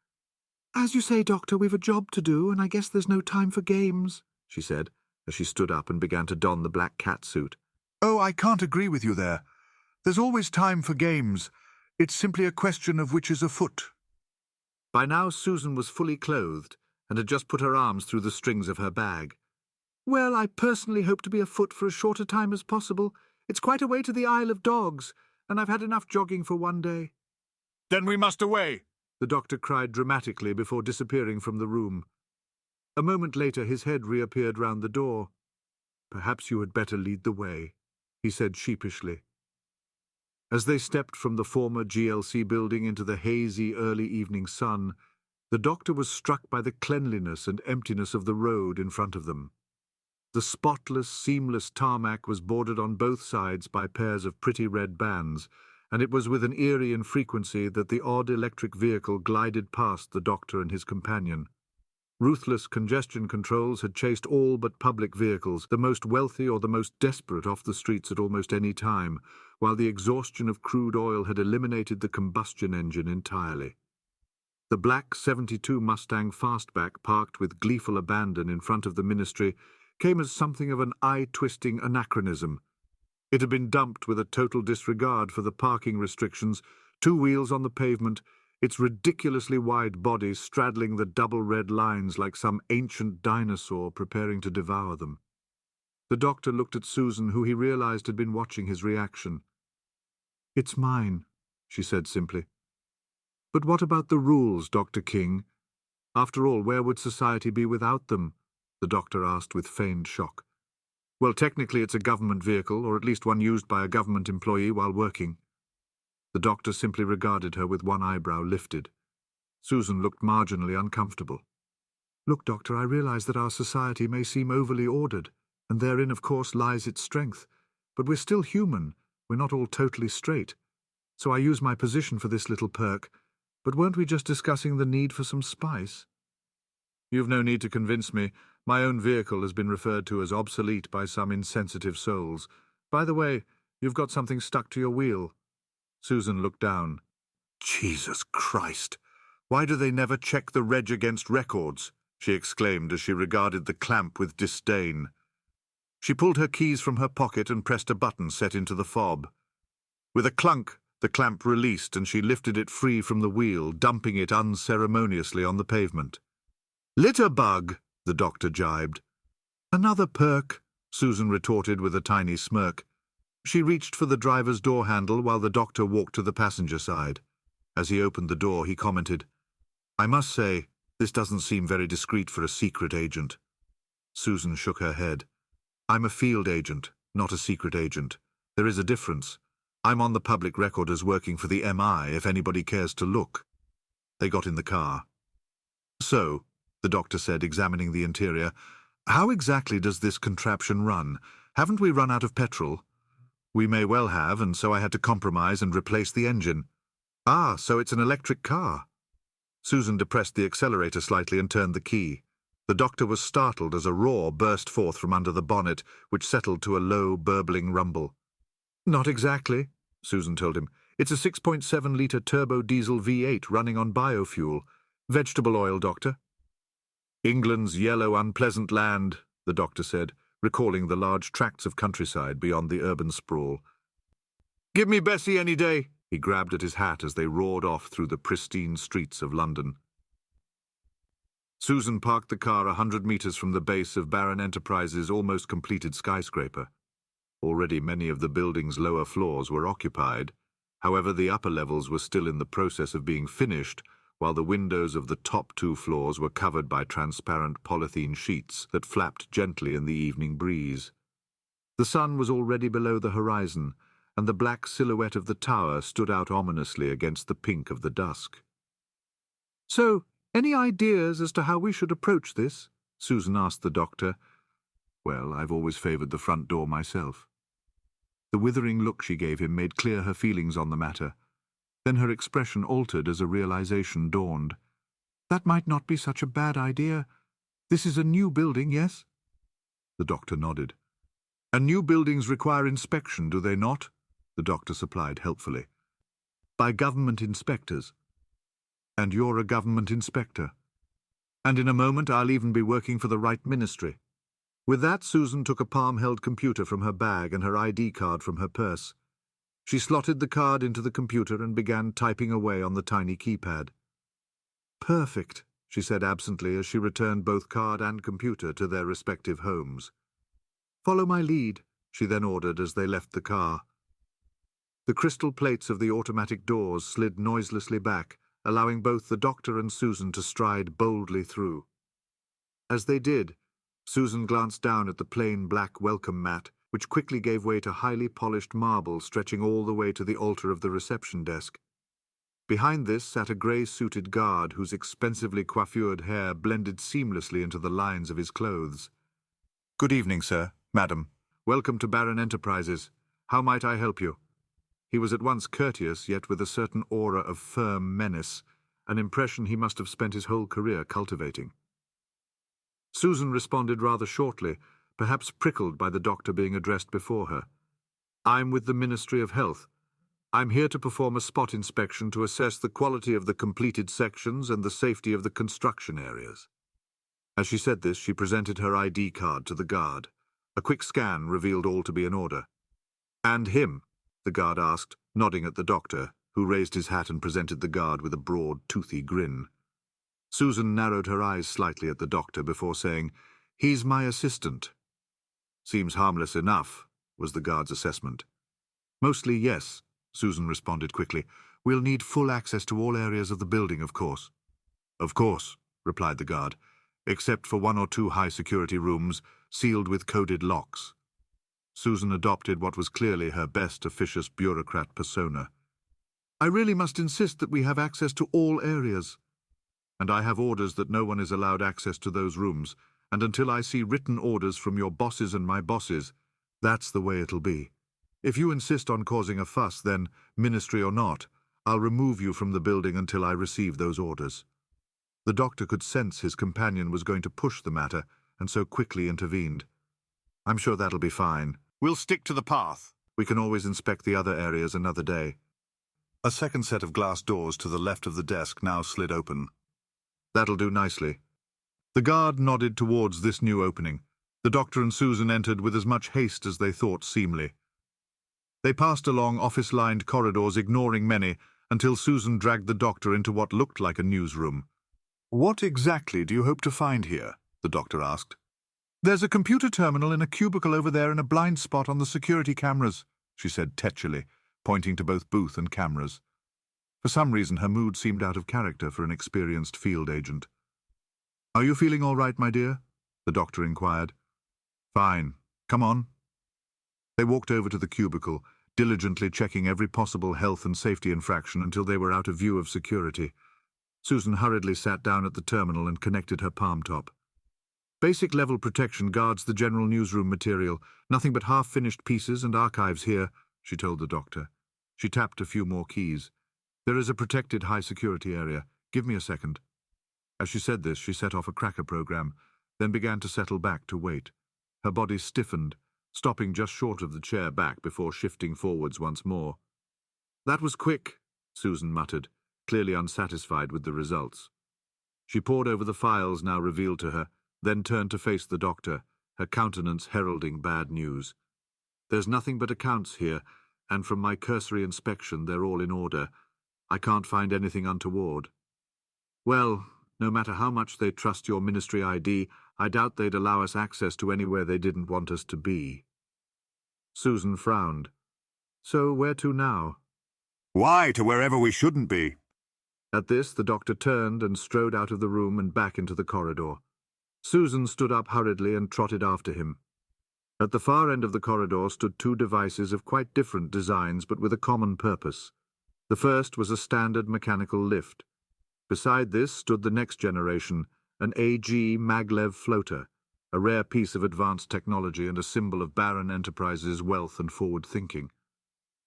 "As you say, Doctor, we've a job to do, and I guess there's no time for games," she said, as she stood up and began to don the black catsuit. "Oh, I can't agree with you there. There's always time for games. It's simply a question of which is afoot." By now Susan was fully clothed and had just put her arms through the strings of her bag. "Well, I personally hope to be afoot for as short a time as possible. It's quite a way to the Isle of Dogs, and I've had enough jogging for one day." "Then we must away," the doctor cried dramatically before disappearing from the room. A moment later his head reappeared round the door. "Perhaps you had better lead the way," he said sheepishly. As they stepped from the former GLC building into the hazy early evening sun, the doctor was struck by the cleanliness and emptiness of the road in front of them. The spotless, seamless tarmac was bordered on both sides by pairs of pretty red bands, and it was with an eerie infrequency that the odd electric vehicle glided past the doctor and his companion. Ruthless congestion controls had chased all but public vehicles, the most wealthy or the most desperate, off the streets at almost any time, while the exhaustion of crude oil had eliminated the combustion engine entirely. The black 72 Mustang Fastback, parked with gleeful abandon in front of the ministry, came as something of an eye-twisting anachronism. It had been dumped with a total disregard for the parking restrictions, 2 wheels on the pavement, its ridiculously wide body straddling the double red lines like some ancient dinosaur preparing to devour them. The doctor looked at Susan, who he realized had been watching his reaction. "It's mine," she said simply. "But what about the rules, Dr. King? After all, where would society be without them?" the doctor asked with feigned shock. "Well, technically it's a government vehicle, or at least one used by a government employee while working." The doctor simply regarded her with one eyebrow lifted. Susan looked marginally uncomfortable. "Look, Doctor, I realize that our society may seem overly ordered, and therein, of course, lies its strength. But we're still human. We're not all totally straight. So I use my position for this little perk. But weren't we just discussing the need for some spice?" "You've no need to convince me. My own vehicle has been referred to as obsolete by some insensitive souls. By the way, you've got something stuck to your wheel." Susan looked down. "Jesus Christ! Why do they never check the reg against records?" she exclaimed as she regarded the clamp with disdain. She pulled her keys from her pocket and pressed a button set into the fob. With a clunk, the clamp released and she lifted it free from the wheel, dumping it unceremoniously on the pavement. "Litter bug," the doctor jibed. "Another perk," Susan retorted with a tiny smirk. She reached for the driver's door handle while the doctor walked to the passenger side. As he opened the door, he commented, "I must say, this doesn't seem very discreet for a secret agent." Susan shook her head. "I'm a field agent, not a secret agent. There is a difference. I'm on the public record as working for the MI if anybody cares to look." They got in the car. "So," the doctor said, examining the interior, "how exactly does this contraption run? Haven't we run out of petrol?" "We may well have, and so I had to compromise and replace the engine." "Ah, so it's an electric car." Susan depressed the accelerator slightly and turned the key. The doctor was startled as a roar burst forth from under the bonnet, which settled to a low, burbling rumble. "Not exactly," Susan told him. "It's a 6.7-litre turbo diesel V8 running on biofuel. Vegetable oil, Doctor." "England's yellow, unpleasant land," the doctor said, recalling the large tracts of countryside beyond the urban sprawl. "Give me Bessie any day." He grabbed at his hat as they roared off through the pristine streets of London. Susan parked the car 100 metres from the base of Baron Enterprises' almost completed skyscraper. Already many of the building's lower floors were occupied. However, the upper levels were still in the process of being finished, while the windows of the top 2 floors were covered by transparent polythene sheets that flapped gently in the evening breeze. The sun was already below the horizon, and the black silhouette of the tower stood out ominously against the pink of the dusk. "So, any ideas as to how we should approach this?" Susan asked the doctor. "Well, I've always favoured the front door myself." The withering look she gave him made clear her feelings on the matter. Then her expression altered as a realization dawned. "That might not be such a bad idea. This is a new building, yes?" The doctor nodded. "And new buildings require inspection, do they not?" the doctor supplied helpfully. "By government inspectors. And you're a government inspector. And in a moment I'll even be working for the right ministry." With that, Susan took a palm-held computer from her bag and her ID card from her purse. She slotted the card into the computer and began typing away on the tiny keypad. "Perfect," she said absently as she returned both card and computer to their respective homes. "Follow my lead," she then ordered as they left the car. The crystal plates of the automatic doors slid noiselessly back, allowing both the doctor and Susan to stride boldly through. As they did, Susan glanced down at the plain black welcome mat, which quickly gave way to highly polished marble stretching all the way to the altar of the reception desk. Behind this sat a grey-suited guard whose expensively coiffured hair blended seamlessly into the lines of his clothes. "Good evening, sir, madam. Welcome to Baron Enterprises. How might I help you?" He was at once courteous, yet with a certain aura of firm menace, an impression he must have spent his whole career cultivating. Susan responded rather shortly, perhaps prickled by the doctor being addressed before her. "I'm with the Ministry of Health. I'm here to perform a spot inspection to assess the quality of the completed sections and the safety of the construction areas." As she said this, she presented her ID card to the guard. A quick scan revealed all to be in order. "And him?" the guard asked, nodding at the doctor, who raised his hat and presented the guard with a broad, toothy grin. Susan narrowed her eyes slightly at the doctor before saying, "He's my assistant." "Seems harmless enough," was the guard's assessment. "Mostly, yes," Susan responded quickly. "We'll need full access to all areas of the building, of course." "Of course," replied the guard, "except for 1 or 2 high-security rooms, sealed with coded locks." Susan adopted what was clearly her best officious bureaucrat persona. "I really must insist that we have access to all areas." "And I have orders that no one is allowed access to those rooms, and until I see written orders from your bosses and my bosses, that's the way it'll be. If you insist on causing a fuss, then, ministry or not, I'll remove you from the building until I receive those orders." The doctor could sense his companion was going to push the matter, and so quickly intervened. "I'm sure that'll be fine. We'll stick to the path. We can always inspect the other areas another day." A second set of glass doors to the left of the desk now slid open. "That'll do nicely." The guard nodded towards this new opening. The doctor and Susan entered with as much haste as they thought seemly. They passed along office-lined corridors, ignoring many, until Susan dragged the doctor into what looked like a newsroom. "What exactly do you hope to find here?" the doctor asked. "There's a computer terminal in a cubicle over there in a blind spot on the security cameras," she said tetchily, pointing to both booth and cameras. For some reason, her mood seemed out of character for an experienced field agent. "Are you feeling all right, my dear?" the doctor inquired. "Fine. Come on." They walked over to the cubicle, diligently checking every possible health and safety infraction until they were out of view of security. Susan hurriedly sat down at the terminal and connected her palm top. "Basic level protection guards the general newsroom material. Nothing but half-finished pieces and archives here," she told the doctor. She tapped a few more keys. "There is a protected high-security area. Give me a second." As she said this, she set off a cracker program, then began to settle back to wait. Her body stiffened, stopping just short of the chair back before shifting forwards once more. "That was quick," Susan muttered, clearly unsatisfied with the results. She pored over the files now revealed to her, then turned to face the doctor, her countenance heralding bad news. "There's nothing but accounts here, and from my cursory inspection they're all in order. I can't find anything untoward." "Well, no matter how much they trust your ministry ID, I doubt they'd allow us access to anywhere they didn't want us to be." Susan frowned. "So where to now?" "Why, to wherever we shouldn't be." At this, the doctor turned and strode out of the room and back into the corridor. Susan stood up hurriedly and trotted after him. At the far end of the corridor stood two devices of quite different designs but with a common purpose. The first was a standard mechanical lift. Beside this stood the next generation, an AG maglev floater, a rare piece of advanced technology and a symbol of Baron Enterprises' wealth and forward thinking.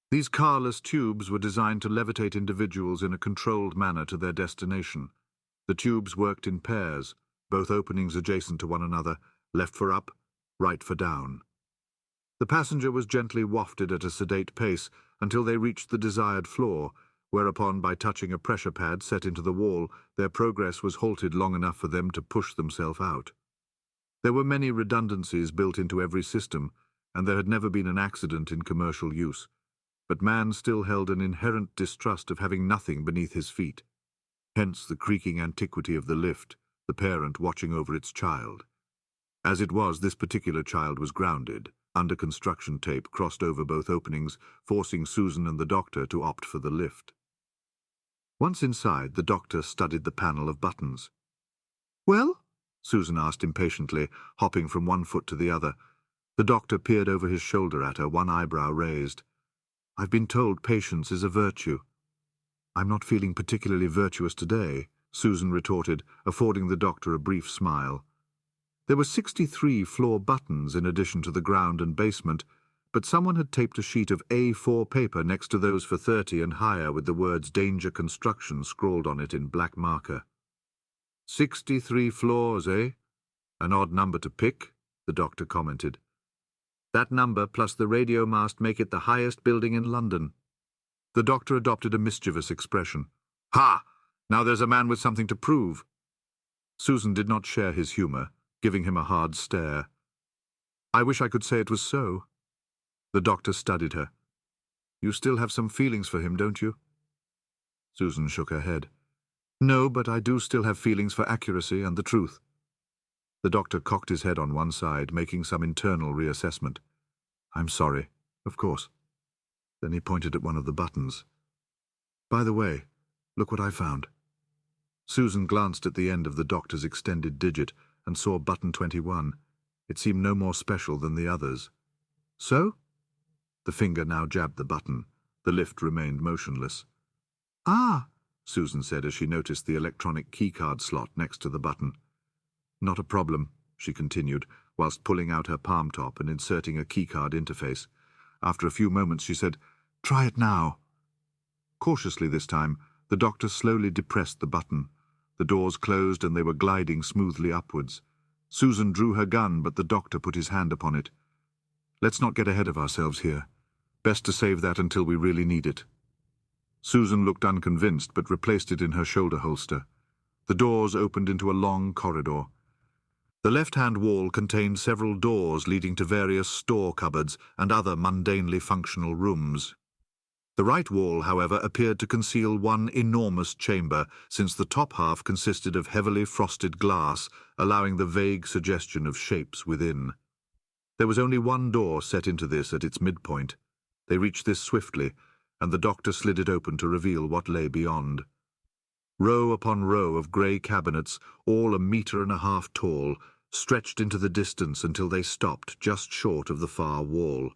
These carless tubes were designed to levitate individuals in a controlled manner to their destination. The tubes worked in pairs, both openings adjacent to one another, left for up, right for down. The passenger was gently wafted at a sedate pace until they reached the desired floor, whereupon, by touching a pressure pad set into the wall, their progress was halted long enough for them to push themselves out. There were many redundancies built into every system, and there had never been an accident in commercial use. But man still held an inherent distrust of having nothing beneath his feet. Hence the creaking antiquity of the lift, the parent watching over its child. As it was, this particular child was grounded, under construction tape crossed over both openings, forcing Susan and the doctor to opt for the lift. Once inside, the doctor studied the panel of buttons. "Well?" Susan asked impatiently, hopping from one foot to the other. The doctor peered over his shoulder at her, one eyebrow raised. "I've been told patience is a virtue." "I'm not feeling particularly virtuous today," Susan retorted, affording the doctor a brief smile. There were 63 floor buttons in addition to the ground and basement, but someone had taped a sheet of A4 paper next to those for 30 and higher with the words Danger Construction scrawled on it in black marker. 63 floors, eh? An odd number to pick, the doctor commented. That number plus the radio mast make it the highest building in London. The doctor adopted a mischievous expression. "Ha! Now there's a man with something to prove." Susan did not share his humour, giving him a hard stare. "I wish I could say it was so." The doctor studied her. "You still have some feelings for him, don't you?" Susan shook her head. "No, but I do still have feelings for accuracy and the truth." The doctor cocked his head on one side, making some internal reassessment. "I'm sorry, of course." Then he pointed at one of the buttons. "By the way, look what I found." Susan glanced at the end of the doctor's extended digit and saw button 21. It seemed no more special than the others. "So?" The finger now jabbed the button. The lift remained motionless. "Ah," Susan said as she noticed the electronic keycard slot next to the button. "Not a problem," she continued, whilst pulling out her palm top and inserting a keycard interface. After a few moments she said, "Try it now." Cautiously this time, the doctor slowly depressed the button. The doors closed and they were gliding smoothly upwards. Susan drew her gun, but the doctor put his hand upon it. "Let's not get ahead of ourselves here. Best to save that until we really need it." Susan looked unconvinced, but replaced it in her shoulder holster. The doors opened into a long corridor. The left-hand wall contained several doors leading to various store cupboards and other mundanely functional rooms. The right wall, however, appeared to conceal one enormous chamber, since the top half consisted of heavily frosted glass, allowing the vague suggestion of shapes within. There was only one door set into this at its midpoint. They reached this swiftly, and the doctor slid it open to reveal what lay beyond. Row upon row of grey cabinets, all 1.5 meters tall, stretched into the distance until they stopped just short of the far wall.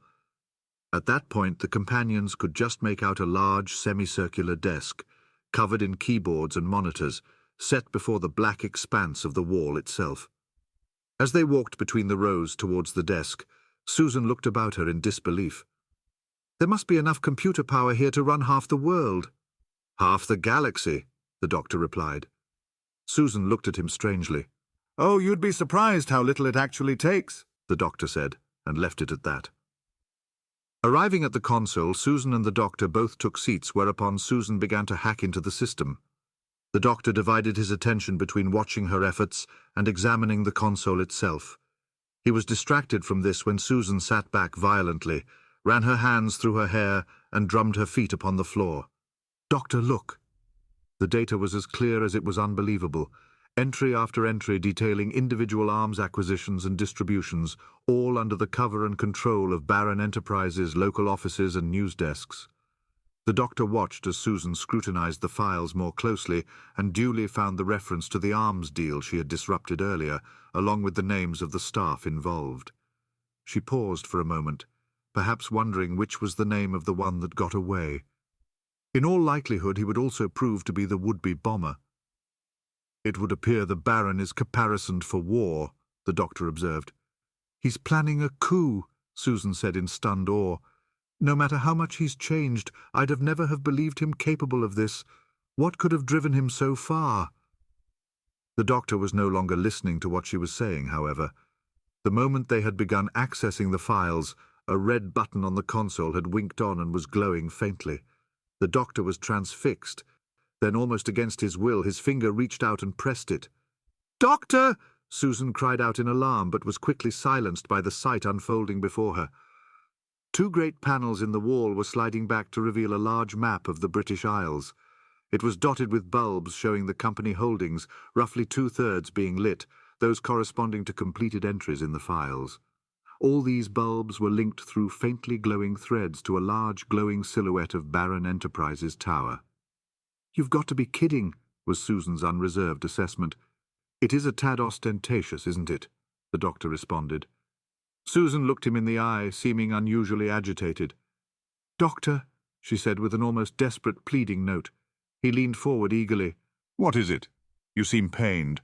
At that point, the companions could just make out a large semicircular desk, covered in keyboards and monitors, set before the black expanse of the wall itself. As they walked between the rows towards the desk, Susan looked about her in disbelief. "There must be enough computer power here to run half the world." "Half the galaxy," the doctor replied. Susan looked at him strangely. "Oh, you'd be surprised how little it actually takes," the doctor said, and left it at that. Arriving at the console, Susan and the doctor both took seats, whereupon Susan began to hack into the system. The doctor divided his attention between watching her efforts and examining the console itself. He was distracted from this when Susan sat back violently, ran her hands through her hair, and drummed her feet upon the floor. "Doctor, look!" The data was as clear as it was unbelievable. Entry after entry detailing individual arms acquisitions and distributions, all under the cover and control of Baron Enterprises' local offices and news desks. The doctor watched as Susan scrutinized the files more closely and duly found the reference to the arms deal she had disrupted earlier, along with the names of the staff involved. She paused for a moment, perhaps wondering which was the name of the one that got away. In all likelihood, he would also prove to be the would-be bomber. "It would appear the Baron is caparisoned for war," the doctor observed. "He's planning a coup," Susan said in stunned awe. "No matter how much he's changed, I'd have never have believed him capable of this. What could have driven him so far?" The doctor was no longer listening to what she was saying, however. The moment they had begun accessing the files, a red button on the console had winked on and was glowing faintly. The doctor was transfixed. Then, almost against his will, his finger reached out and pressed it. "Doctor!" Susan cried out in alarm, but was quickly silenced by the sight unfolding before her. Two great panels in the wall were sliding back to reveal a large map of the British Isles. It was dotted with bulbs showing the company holdings, roughly 2/3 being lit, those corresponding to completed entries in the files. All these bulbs were linked through faintly glowing threads to a large glowing silhouette of Baron Enterprises' tower. "You've got to be kidding," was Susan's unreserved assessment. "It is a tad ostentatious, isn't it?" the doctor responded. Susan looked him in the eye, seeming unusually agitated. "Doctor," she said with an almost desperate pleading note. He leaned forward eagerly. "What is it? You seem pained.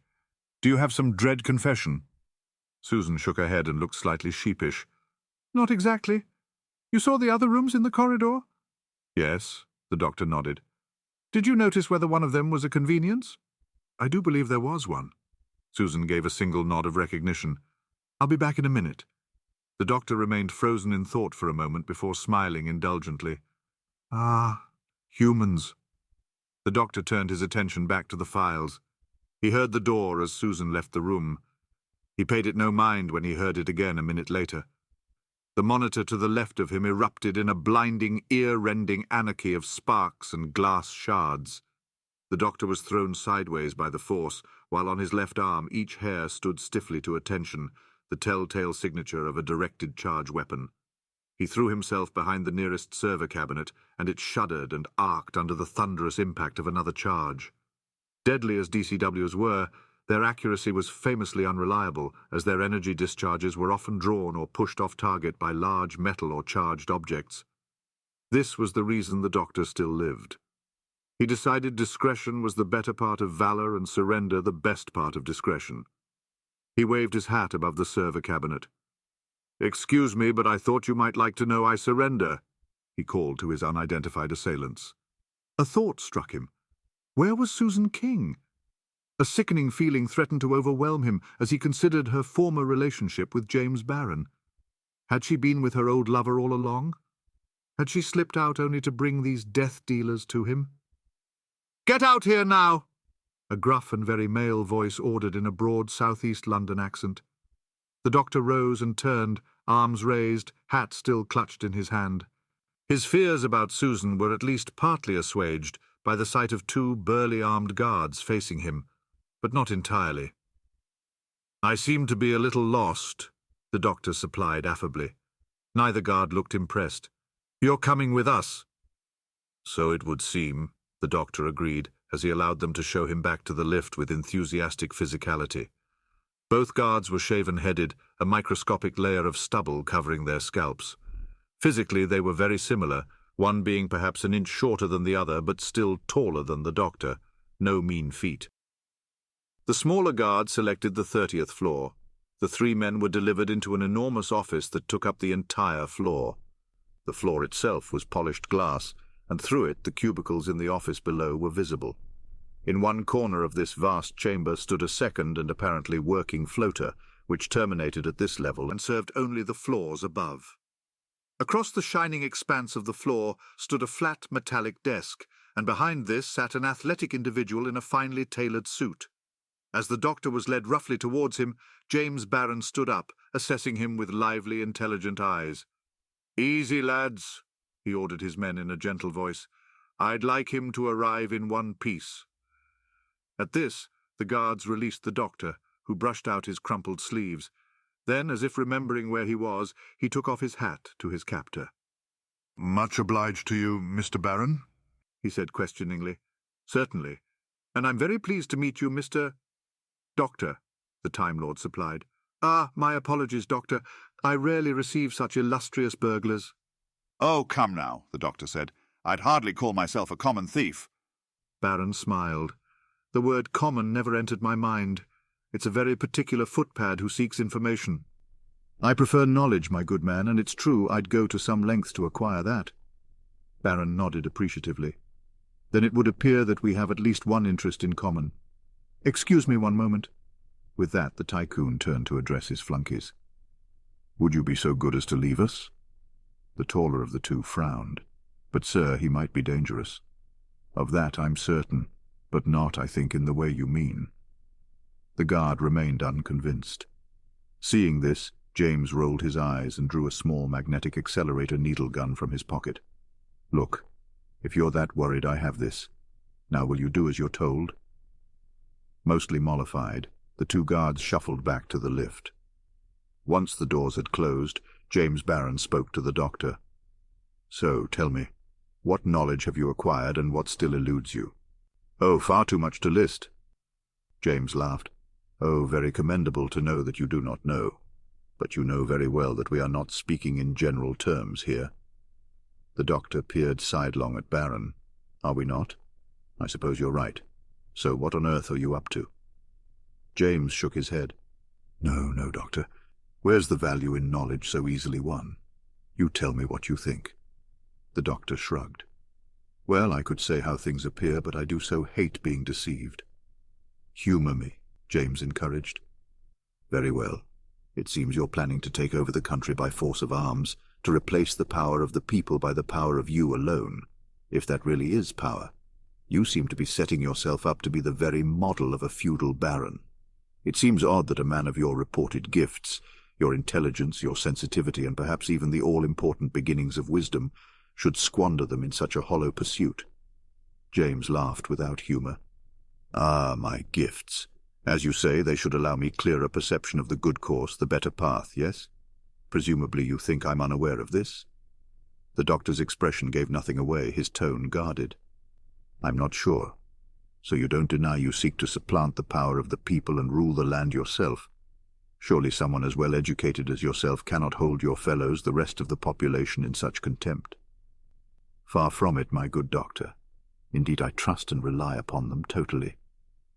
Do you have some dread confession?" Susan shook her head and looked slightly sheepish. "Not exactly. You saw the other rooms in the corridor?" "Yes," the doctor nodded. "Did you notice whether one of them was a convenience?" "I do believe there was one." Susan gave a single nod of recognition. "I'll be back in a minute." The doctor remained frozen in thought for a moment before smiling indulgently. "Ah, humans." The doctor turned his attention back to the files. He heard the door as Susan left the room. He paid it no mind when he heard it again a minute later. The monitor to the left of him erupted in a blinding, ear-rending anarchy of sparks and glass shards. The doctor was thrown sideways by the force, while on his left arm each hair stood stiffly to attention, the telltale signature of a directed charge weapon. He threw himself behind the nearest server cabinet, and it shuddered and arced under the thunderous impact of another charge. Deadly as DCWs were, their accuracy was famously unreliable, as their energy discharges were often drawn or pushed off target by large metal or charged objects. This was the reason the doctor still lived. He decided discretion was the better part of valor and surrender the best part of discretion. He waved his hat above the server cabinet. "Excuse me, but I thought you might like to know I surrender," he called to his unidentified assailants. A thought struck him. Where was Susan King? A sickening feeling threatened to overwhelm him as he considered her former relationship with James Barron. Had she been with her old lover all along? Had she slipped out only to bring these death dealers to him? "Get out here now!" a gruff and very male voice ordered in a broad southeast London accent. The doctor rose and turned, arms raised, hat still clutched in his hand. His fears about Susan were at least partly assuaged by the sight of two burly armed guards facing him, but not entirely. "I seem to be a little lost," the doctor supplied affably. Neither guard looked impressed. "You're coming with us?" "So it would seem," the doctor agreed, as he allowed them to show him back to the lift with enthusiastic physicality. Both guards were shaven-headed, a microscopic layer of stubble covering their scalps. Physically they were very similar, one being perhaps an inch shorter than the other, but still taller than the doctor. No mean feat. The smaller guard selected the 30th floor. The three men were delivered into an enormous office that took up the entire floor. The floor itself was polished glass, and through it the cubicles in the office below were visible. In one corner of this vast chamber stood a second and apparently working floater, which terminated at this level and served only the floors above. Across the shining expanse of the floor stood a flat metallic desk, and behind this sat an athletic individual in a finely tailored suit. As the doctor was led roughly towards him, James Barron stood up, assessing him with lively, intelligent eyes. "Easy, lads," he ordered his men in a gentle voice. "I'd like him to arrive in one piece." At this, the guards released the doctor, who brushed out his crumpled sleeves. Then, as if remembering where he was, he took off his hat to his captor. "Much obliged to you, Mr. Barron?" he said questioningly. "Certainly. And I'm very pleased to meet you, Mr. Doctor," the Time Lord supplied. "Ah, my apologies, Doctor. I rarely receive such illustrious burglars." "Oh, come now," the doctor said. "I'd hardly call myself a common thief." Barron smiled. "The word common never entered my mind. It's a very particular footpad who seeks information." "I prefer knowledge, my good man, and it's true I'd go to some lengths to acquire that." Barron nodded appreciatively. "Then it would appear that we have at least one interest in common. Excuse me one moment." With that, the tycoon turned to address his flunkies. "Would you be so good as to leave us?" The taller of the two frowned. "But, sir, he might be dangerous." "Of that I'm certain, but not, I think, in the way you mean." The guard remained unconvinced. Seeing this, James rolled his eyes and drew a small magnetic accelerator needle gun from his pocket. "Look, if you're that worried, I have this. Now will you do as you're told?" Mostly mollified, the two guards shuffled back to the lift. Once the doors had closed, James Barron spoke to the doctor. "So, tell me, what knowledge have you acquired and what still eludes you?" "Oh, far too much to list." James laughed. "Oh, very commendable to know that you do not know. But you know very well that we are not speaking in general terms here." The doctor peered sidelong at Barron. "Are we not? I suppose you're right. So what on earth are you up to?" James shook his head. No, Doctor. Where's the value in knowledge so easily won? You tell me what you think." The doctor shrugged. "Well, I could say how things appear, but I do so hate being deceived." "Humor me," James encouraged. "Very well. It seems you're planning to take over the country by force of arms, to replace the power of the people by the power of you alone, if that really is power. You seem to be setting yourself up to be the very model of a feudal baron. It seems odd that a man of your reported gifts, your intelligence, your sensitivity, and perhaps even the all-important beginnings of wisdom, should squander them in such a hollow pursuit." James laughed without humor. "Ah, my gifts. As you say, they should allow me clearer perception of the good course, the better path, yes? Presumably you think I'm unaware of this?" The doctor's expression gave nothing away, his tone guarded. "I'm not sure. So you don't deny you seek to supplant the power of the people and rule the land yourself? Surely someone as well educated as yourself cannot hold your fellows, the rest of the population, in such contempt." "Far from it, my good doctor. Indeed, I trust and rely upon them totally.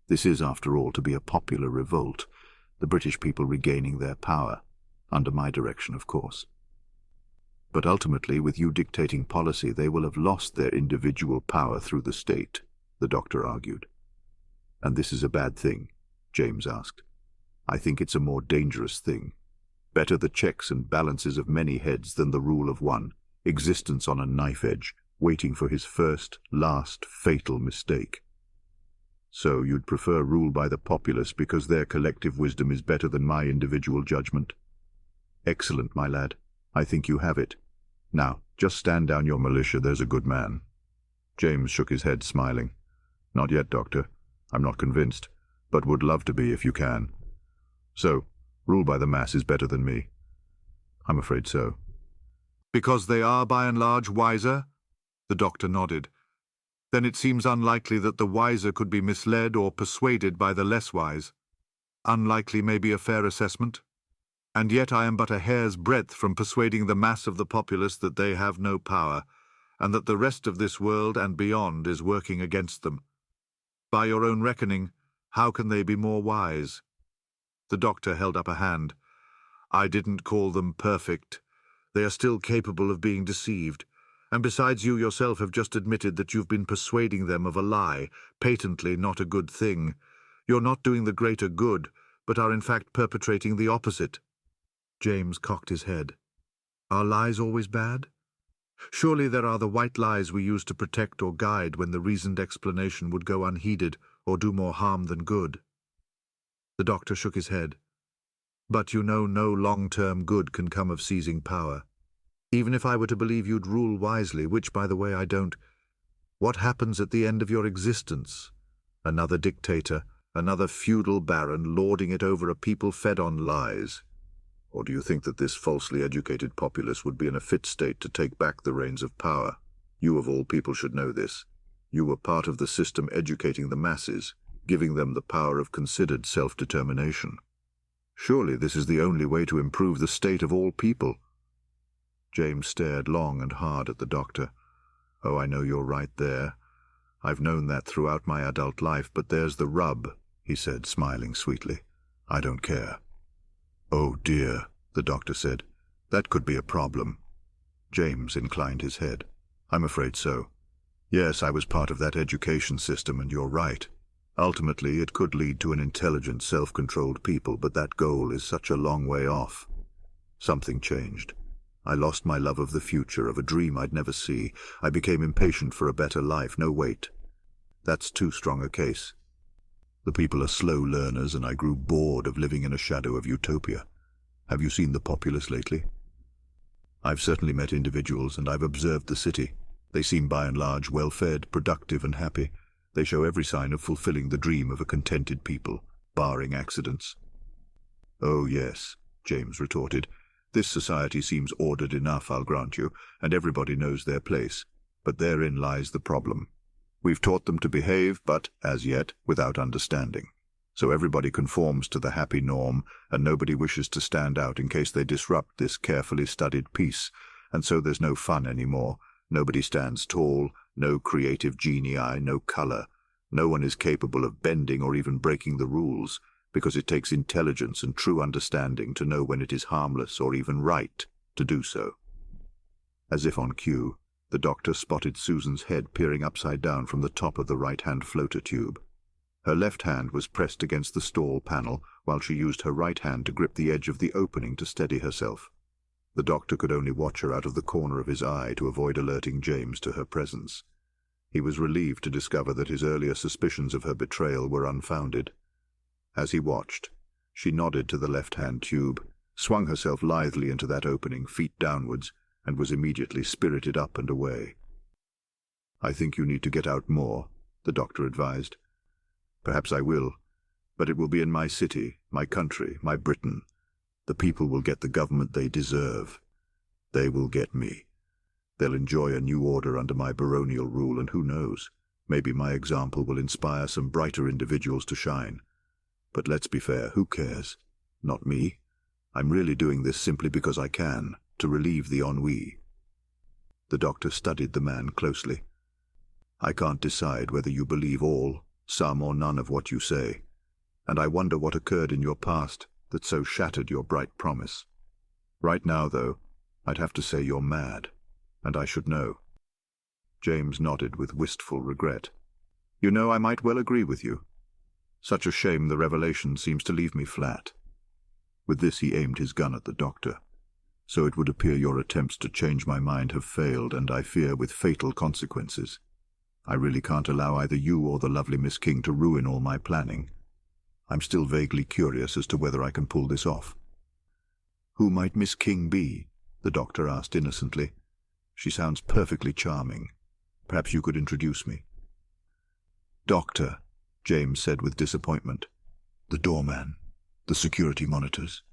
This is, after all, to be a popular revolt, the British people regaining their power, under my direction, of course. But ultimately, with you dictating policy, they will have lost their individual power through the state," the doctor argued. "And this is a bad thing?" James asked. "I think it's a more dangerous thing. Better the checks and balances of many heads than the rule of one, existence on a knife edge, waiting for his first, last, fatal mistake." "So you'd prefer rule by the populace because their collective wisdom is better than my individual judgment?" "Excellent, my lad. I think you have it. Now, just stand down your militia, there's a good man." James shook his head, smiling. "Not yet, Doctor. I'm not convinced, but would love to be if you can. So, rule by the mass is better than me?" "I'm afraid so." "Because they are by and large wiser?" The doctor nodded. "Then it seems unlikely that the wiser could be misled or persuaded by the less wise. Unlikely may be a fair assessment. And yet I am but a hair's breadth from persuading the mass of the populace that they have no power, and that the rest of this world and beyond is working against them. By your own reckoning, how can they be more wise?" The doctor held up a hand. "I didn't call them perfect. They are still capable of being deceived. And besides, you yourself have just admitted that you've been persuading them of a lie, patently not a good thing. You're not doing the greater good, but are in fact perpetrating the opposite." James cocked his head. "Are lies always bad? Surely there are the white lies we use to protect or guide when the reasoned explanation would go unheeded or do more harm than good." The doctor shook his head. "But you know no long-term good can come of seizing power. Even if I were to believe you'd rule wisely, which, by the way, I don't, what happens at the end of your existence? Another dictator, another feudal baron lording it over a people fed on lies. Or do you think that this falsely educated populace would be in a fit state to take back the reins of power? You of all people should know this. You were part of the system educating the masses, giving them the power of considered self-determination. Surely this is the only way to improve the state of all people." James stared long and hard at the doctor. "Oh, I know you're right there. I've known that throughout my adult life, but there's the rub," he said, smiling sweetly. "I don't care." "Oh dear," the doctor said. "That could be a problem." James inclined his head. "I'm afraid so. Yes, I was part of that education system, and you're right. Ultimately, it could lead to an intelligent, self-controlled people, but that goal is such a long way off. Something changed. I lost my love of the future, of a dream I'd never see. I became impatient for a better life. No, wait. That's too strong a case. The people are slow learners, and I grew bored of living in a shadow of utopia. Have you seen the populace lately?" "I've certainly met individuals, and I've observed the city. They seem by and large well-fed, productive, and happy. They show every sign of fulfilling the dream of a contented people, barring accidents." "Oh, yes," James retorted. "This society seems ordered enough, I'll grant you, and everybody knows their place. But therein lies the problem. We've taught them to behave, but, as yet, without understanding. So everybody conforms to the happy norm, and nobody wishes to stand out in case they disrupt this carefully studied peace, and so there's no fun anymore. Nobody stands tall, no creative genii, no color. No one is capable of bending or even breaking the rules, because it takes intelligence and true understanding to know when it is harmless or even right to do so." As if on cue, the doctor spotted Susan's head peering upside down from the top of the right-hand floater tube. Her left hand was pressed against the stall panel, while she used her right hand to grip the edge of the opening to steady herself. The doctor could only watch her out of the corner of his eye to avoid alerting James to her presence. He was relieved to discover that his earlier suspicions of her betrayal were unfounded. As he watched, she nodded to the left-hand tube, swung herself lithely into that opening, feet downwards, and was immediately spirited up and away. "I think you need to get out more," the doctor advised. "Perhaps I will, but it will be in my city, my country, my Britain. The people will get the government they deserve. They will get me. They'll enjoy a new order under my baronial rule, and who knows, maybe my example will inspire some brighter individuals to shine. But let's be fair, who cares? Not me. I'm really doing this simply because I can, to relieve the ennui." The doctor studied the man closely. "I can't decide whether you believe all, some or none of what you say, and I wonder what occurred in your past that so shattered your bright promise. Right now, though, I'd have to say you're mad, and I should know." James nodded with wistful regret. "You know, I might well agree with you. Such a shame the revelation seems to leave me flat." With this he aimed his gun at the doctor. "So it would appear your attempts to change my mind have failed, and I fear with fatal consequences. I really can't allow either you or the lovely Miss King to ruin all my planning. I'm still vaguely curious as to whether I can pull this off." "Who might Miss King be?" the doctor asked innocently. "She sounds perfectly charming. Perhaps you could introduce me." "Doctor," James said with disappointment. "The doorman, the security monitors.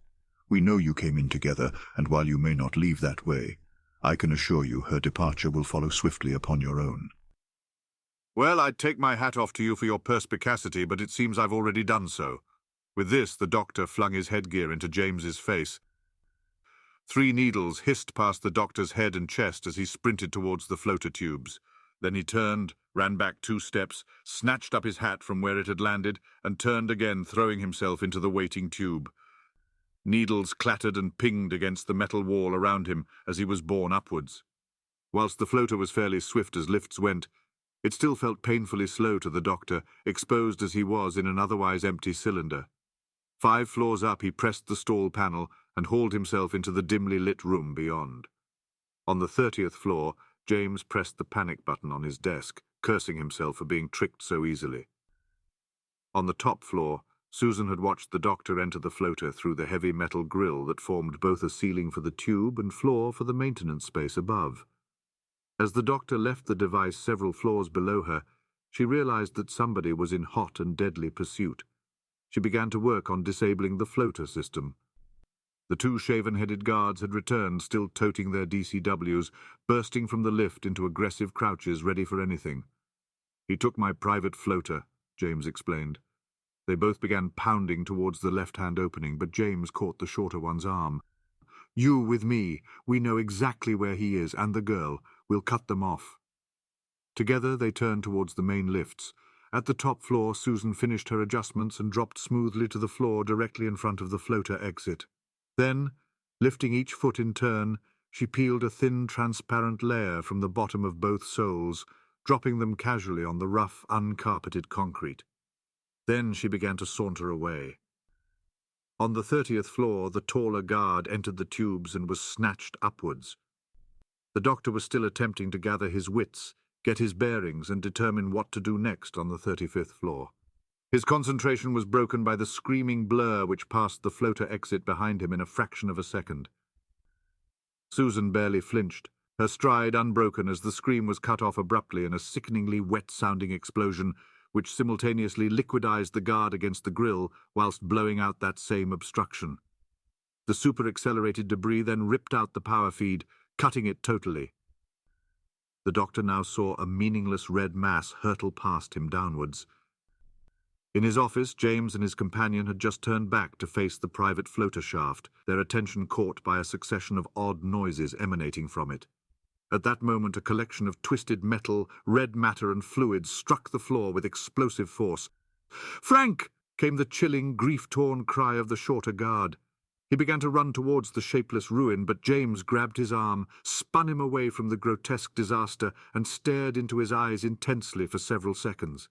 We know you came in together, and while you may not leave that way, I can assure you her departure will follow swiftly upon your own." "Well, I'd take my hat off to you for your perspicacity, but it seems I've already done so." With this, the doctor flung his headgear into James's face. 3 needles hissed past the doctor's head and chest as he sprinted towards the floater tubes. Then he turned, ran back 2 steps, snatched up his hat from where it had landed, and turned again, throwing himself into the waiting tube. Needles clattered and pinged against the metal wall around him as he was borne upwards. Whilst the floater was fairly swift as lifts went, it still felt painfully slow to the doctor, exposed as he was in an otherwise empty cylinder. 5 floors up, he pressed the stall panel and hauled himself into the dimly lit room beyond. On the 30th floor, James pressed the panic button on his desk, cursing himself for being tricked so easily. On the top floor, Susan had watched the doctor enter the floater through the heavy metal grille that formed both a ceiling for the tube and floor for the maintenance space above. As the doctor left the device several floors below her, she realized that somebody was in hot and deadly pursuit. She began to work on disabling the floater system. The 2 shaven-headed guards had returned, still toting their DCWs, bursting from the lift into aggressive crouches ready for anything. "He took my private floater," James explained. They both began pounding towards the left-hand opening, but James caught the shorter one's arm. "You with me. We know exactly where he is, and the girl. We'll cut them off." Together they turned towards the main lifts. At the top floor, Susan finished her adjustments and dropped smoothly to the floor directly in front of the floater exit. Then, lifting each foot in turn, she peeled a thin, transparent layer from the bottom of both soles, dropping them casually on the rough, uncarpeted concrete. Then she began to saunter away. On the 30th floor, the taller guard entered the tubes and was snatched upwards. The doctor was still attempting to gather his wits, get his bearings, and determine what to do next on the 35th floor. His concentration was broken by the screaming blur which passed the floater exit behind him in a fraction of a second. Susan barely flinched, her stride unbroken as the scream was cut off abruptly in a sickeningly wet-sounding explosion which simultaneously liquidized the guard against the grille whilst blowing out that same obstruction. The super-accelerated debris then ripped out the power feed, cutting it totally. The doctor now saw a meaningless red mass hurtle past him downwards. In his office, James and his companion had just turned back to face the private floater shaft, their attention caught by a succession of odd noises emanating from it. At that moment, a collection of twisted metal, red matter and fluids struck the floor with explosive force. "Frank!" came the chilling, grief-torn cry of the shorter guard. He began to run towards the shapeless ruin, but James grabbed his arm, spun him away from the grotesque disaster, and stared into his eyes intensely for several seconds.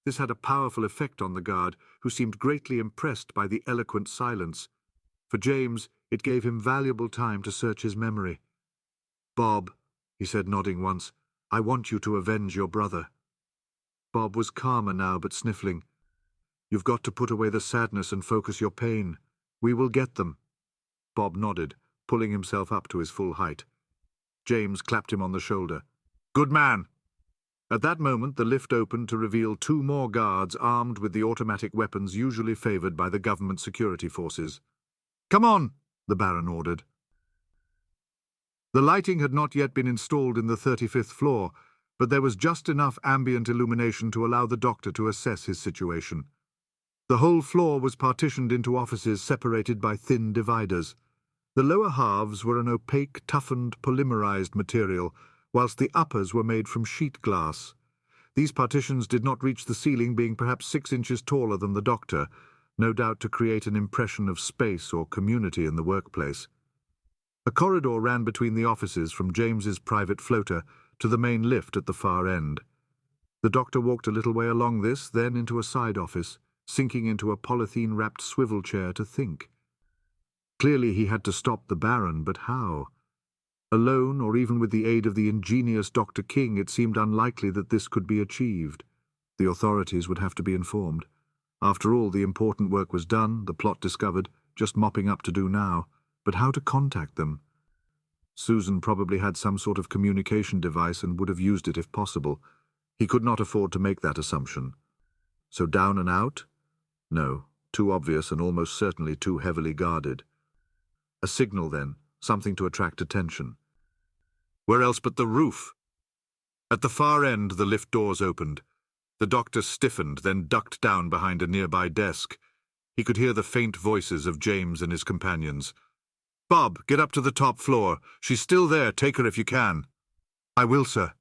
This had a powerful effect on the guard, who seemed greatly impressed by the eloquent silence. For James, it gave him valuable time to search his memory. "Bob," he said, nodding once, "I want you to avenge your brother." Bob was calmer now, but sniffling. "You've got to put away the sadness and focus your pain. We will get them." Bob nodded, pulling himself up to his full height. James clapped him on the shoulder. "Good man!" At that moment, the lift opened to reveal 2 more guards armed with the automatic weapons usually favoured by the government security forces. "Come on," the Baron ordered. The lighting had not yet been installed in the 35th floor, but there was just enough ambient illumination to allow the doctor to assess his situation. The whole floor was partitioned into offices separated by thin dividers. The lower halves were an opaque, toughened, polymerized material, whilst the uppers were made from sheet glass. These partitions did not reach the ceiling, being perhaps 6 inches taller than the doctor, no doubt to create an impression of space or community in the workplace. A corridor ran between the offices from James's private floater to the main lift at the far end. The doctor walked a little way along this, then into a side office. sinking into a polythene-wrapped swivel chair to think. Clearly he had to stop the Baron, but how? Alone, or even with the aid of the ingenious Dr. King, it seemed unlikely that this could be achieved. The authorities would have to be informed. After all, the important work was done, the plot discovered, just mopping up to do now. But how to contact them? Susan probably had some sort of communication device and would have used it if possible. He could not afford to make that assumption. So down and out? No, too obvious and almost certainly too heavily guarded. A signal, then, something to attract attention. Where else but the roof? At the far end, the lift doors opened. The doctor stiffened, then ducked down behind a nearby desk. He could hear the faint voices of James and his companions. "Bob, get up to the top floor. She's still there. Take her if you can." "I will, sir."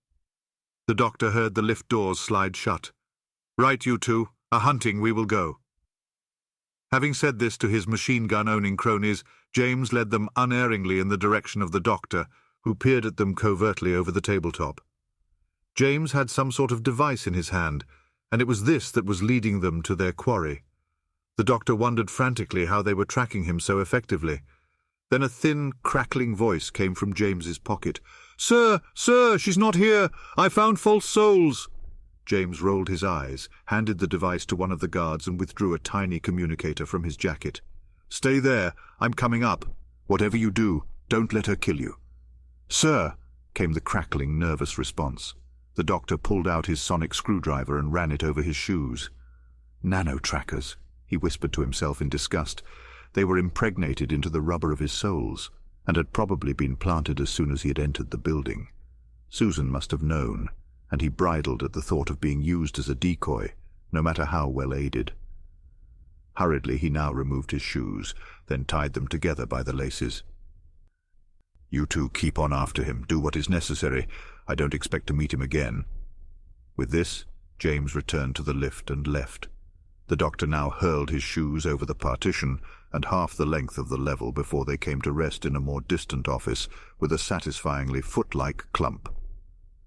The doctor heard the lift doors slide shut. "Right, you two. A-hunting we will go." Having said this to his machine-gun-owning cronies, James led them unerringly in the direction of the doctor, who peered at them covertly over the tabletop. James had some sort of device in his hand, and it was this that was leading them to their quarry. The doctor wondered frantically how they were tracking him so effectively. Then a thin, crackling voice came from James's pocket. "Sir, sir, she's not here! I found false souls!" James rolled his eyes, handed the device to one of the guards and withdrew a tiny communicator from his jacket. "Stay there. I'm coming up. Whatever you do, don't let her kill you." "Sir," came the crackling, nervous response. The doctor pulled out his sonic screwdriver and ran it over his shoes. "Nano-trackers," he whispered to himself in disgust. They were impregnated into the rubber of his soles, and had probably been planted as soon as he had entered the building. Susan must have known, and he bridled at the thought of being used as a decoy, no matter how well aided. Hurriedly he now removed his shoes, then tied them together by the laces. "You two keep on after him. Do what is necessary. I don't expect to meet him again." With this, James returned to the lift and left. The doctor now hurled his shoes over the partition and half the length of the level before they came to rest in a more distant office with a satisfyingly foot-like clump.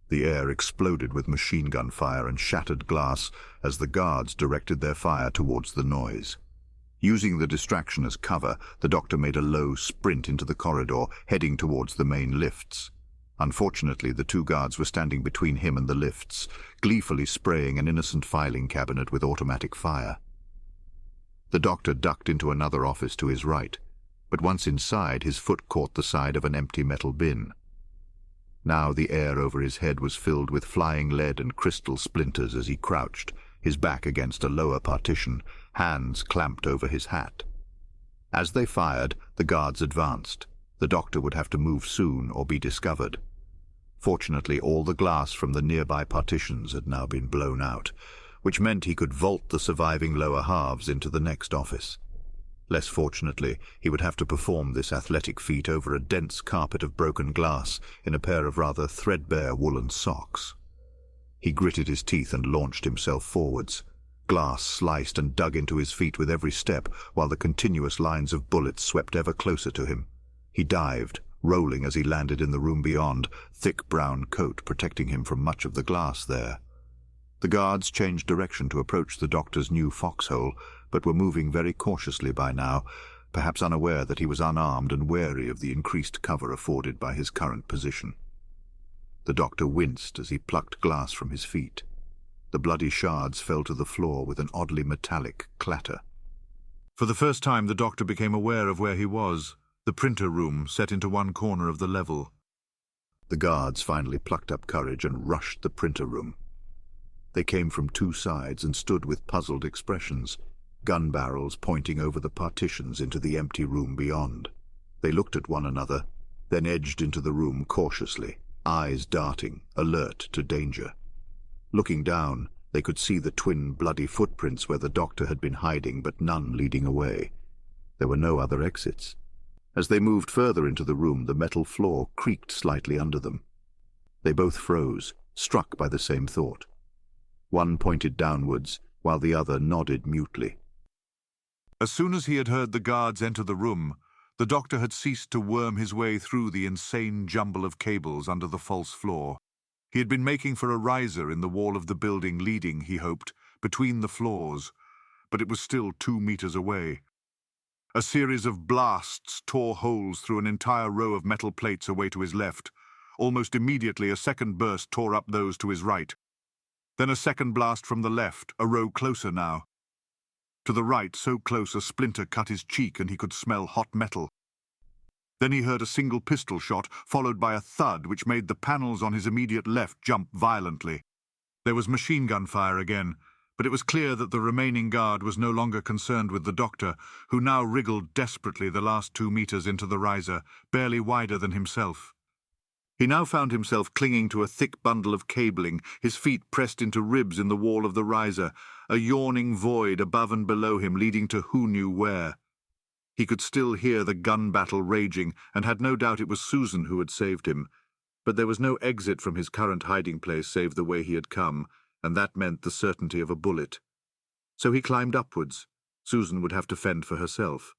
The air exploded with machine-gun fire and shattered glass as the guards directed their fire towards the noise. Using the distraction as cover, the doctor made a low sprint into the corridor, heading towards the main lifts. Unfortunately, the two guards were standing between him and the lifts, gleefully spraying an innocent filing cabinet with automatic fire. The doctor ducked into another office to his right, but once inside, his foot caught the side of an empty metal bin. Now the air over his head was filled with flying lead and crystal splinters as he crouched, his back against a lower partition, hands clamped over his hat. As they fired, the guards advanced. The doctor would have to move soon or be discovered. Fortunately, all the glass from the nearby partitions had now been blown out, which meant he could vault the surviving lower halves into the next office. Less fortunately, he would have to perform this athletic feat over a dense carpet of broken glass in a pair of rather threadbare woolen socks. He gritted his teeth and launched himself forwards. Glass sliced and dug into his feet with every step, while the continuous lines of bullets swept ever closer to him. He dived, rolling as he landed in the room beyond, thick brown coat protecting him from much of the glass there. The guards changed direction to approach the doctor's new foxhole, but were moving very cautiously by now, perhaps unaware that he was unarmed and wary of the increased cover afforded by his current position. The doctor winced as he plucked glass from his feet. The bloody shards fell to the floor with an oddly metallic clatter. For the first time, the doctor became aware of where he was, the printer room set into one corner of the level. The guards finally plucked up courage and rushed the printer room. They came from two sides and stood with puzzled expressions, gun barrels pointing over the partitions into the empty room beyond. They looked at one another, then edged into the room cautiously, eyes darting, alert to danger. Looking down, they could see the twin bloody footprints where the doctor had been hiding, but none leading away. There were no other exits. As they moved further into the room, the metal floor creaked slightly under them. They both froze, struck by the same thought. One pointed downwards, while the other nodded mutely. As soon as he had heard the guards enter the room, the doctor had ceased to worm his way through the insane jumble of cables under the false floor. He had been making for a riser in the wall of the building leading, he hoped, between the floors, but it was still 2 meters away. A series of blasts tore holes through an entire row of metal plates away to his left. Almost immediately, a second burst tore up those to his right. Then a second blast from the left, a row closer now. To the right, so close a splinter cut his cheek and he could smell hot metal. Then he heard a single pistol shot, followed by a thud which made the panels on his immediate left jump violently. There was machine gun fire again, but it was clear that the remaining guard was no longer concerned with the doctor, who now wriggled desperately the last 2 meters into the riser, barely wider than himself. He now found himself clinging to a thick bundle of cabling, his feet pressed into ribs in the wall of the riser, a yawning void above and below him leading to who knew where. He could still hear the gun battle raging, and had no doubt it was Susan who had saved him. But there was no exit from his current hiding place save the way he had come, and that meant the certainty of a bullet. So he climbed upwards. Susan would have to fend for herself.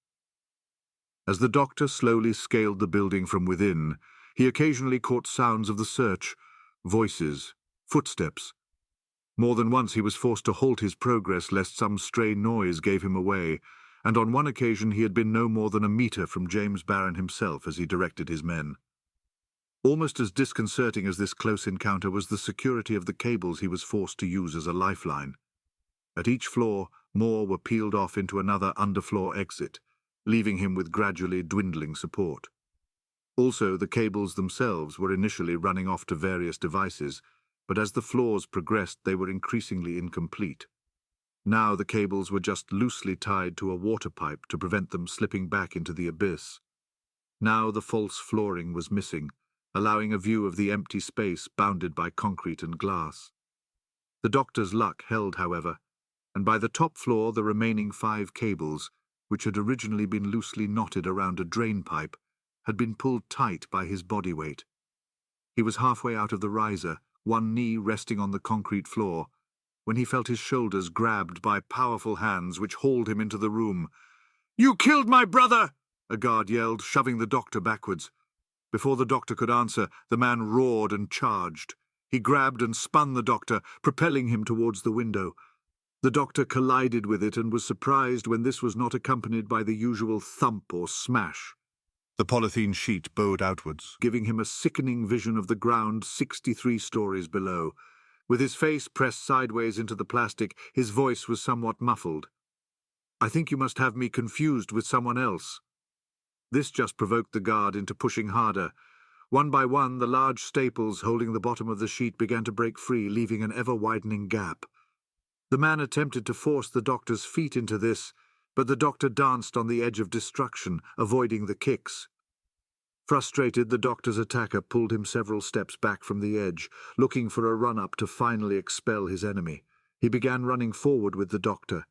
As the doctor slowly scaled the building from within, he occasionally caught sounds of the search, voices, footsteps. More than once he was forced to halt his progress lest some stray noise gave him away, and on one occasion he had been no more than a meter from James Barron himself as he directed his men. Almost as disconcerting as this close encounter was the security of the cables he was forced to use as a lifeline. At each floor, more were peeled off into another underfloor exit, leaving him with gradually dwindling support. Also, the cables themselves were initially running off to various devices, but as the floors progressed they were increasingly incomplete. Now the cables were just loosely tied to a water pipe to prevent them slipping back into the abyss. Now the false flooring was missing, allowing a view of the empty space bounded by concrete and glass. The doctor's luck held, however, and by the top floor the remaining 5 cables, which had originally been loosely knotted around a drain pipe, had been pulled tight by his body weight. He was halfway out of the riser, one knee resting on the concrete floor, when he felt his shoulders grabbed by powerful hands which hauled him into the room. "You killed my brother!" a guard yelled, shoving the doctor backwards. Before the doctor could answer, the man roared and charged. He grabbed and spun the doctor, propelling him towards the window. The doctor collided with it and was surprised when this was not accompanied by the usual thump or smash. The polythene sheet bowed outwards, giving him a sickening vision of the ground 63 stories below. With his face pressed sideways into the plastic, his voice was somewhat muffled. "I think you must have me confused with someone else." This just provoked the guard into pushing harder. One by one, the large staples holding the bottom of the sheet began to break free, leaving an ever-widening gap. The man attempted to force the doctor's feet into this, but the doctor danced on the edge of destruction, avoiding the kicks. Frustrated, the doctor's attacker pulled him several steps back from the edge, looking for a run-up to finally expel his enemy. He began running forward with the doctor.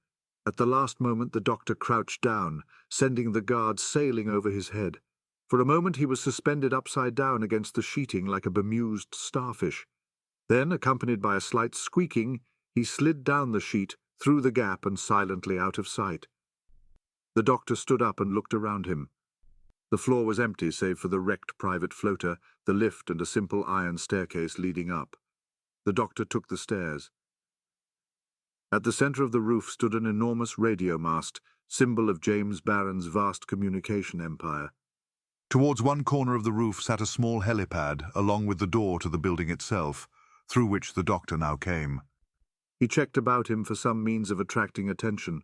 At the last moment, the doctor crouched down, sending the guard sailing over his head. For a moment he was suspended upside down against the sheeting like a bemused starfish. Then, accompanied by a slight squeaking, he slid down the sheet, through the gap and silently out of sight. The doctor stood up and looked around him. The floor was empty save for the wrecked private floater, the lift and a simple iron staircase leading up. The doctor took the stairs. At the center of the roof stood an enormous radio mast, symbol of James Barron's vast communication empire. Towards one corner of the roof sat a small helipad, along with the door to the building itself, through which the doctor now came. He checked about him for some means of attracting attention.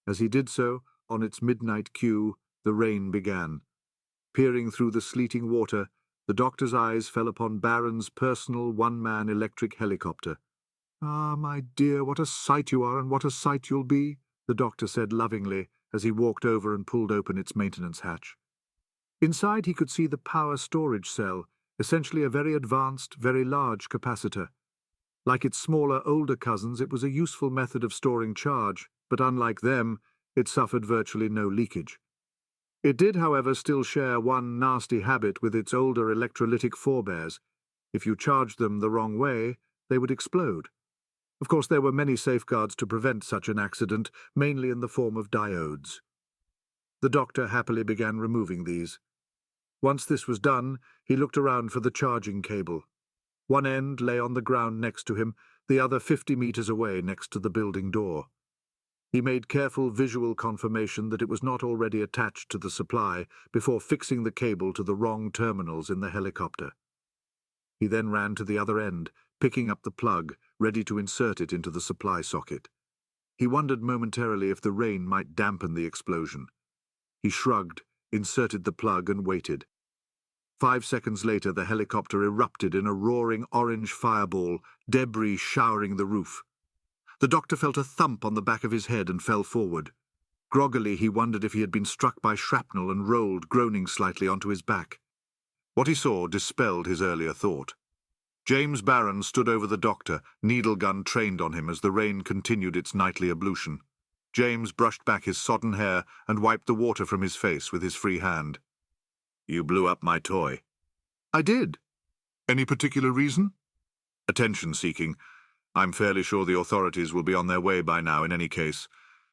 As he did so, on its midnight cue, the rain began. Peering through the sleeting water, the doctor's eyes fell upon Barron's personal one-man electric helicopter. "Ah, my dear, what a sight you are, and what a sight you'll be," the doctor said lovingly as he walked over and pulled open its maintenance hatch. Inside he could see the power storage cell, essentially a very advanced, very large capacitor. Like its smaller, older cousins, it was a useful method of storing charge, but unlike them, it suffered virtually no leakage. It did, however, still share one nasty habit with its older electrolytic forebears. If you charged them the wrong way, they would explode. Of course, there were many safeguards to prevent such an accident, mainly in the form of diodes. The doctor happily began removing these. Once this was done, he looked around for the charging cable. One end lay on the ground next to him, the other 50 meters away next to the building door. He made careful visual confirmation that it was not already attached to the supply before fixing the cable to the wrong terminals in the helicopter. He then ran to the other end, picking up the plug, ready to insert it into the supply socket. He wondered momentarily if the rain might dampen the explosion. He shrugged, inserted the plug, and waited. 5 seconds later, the helicopter erupted in a roaring orange fireball, debris showering the roof. The doctor felt a thump on the back of his head and fell forward. Groggily, he wondered if he had been struck by shrapnel and rolled, groaning slightly, onto his back. What he saw dispelled his earlier thought. James Barron stood over the doctor, needle gun trained on him as the rain continued its nightly ablution. James brushed back his sodden hair and wiped the water from his face with his free hand. "You blew up my toy." "I did." "Any particular reason?" "Attention-seeking. I'm fairly sure the authorities will be on their way by now in any case.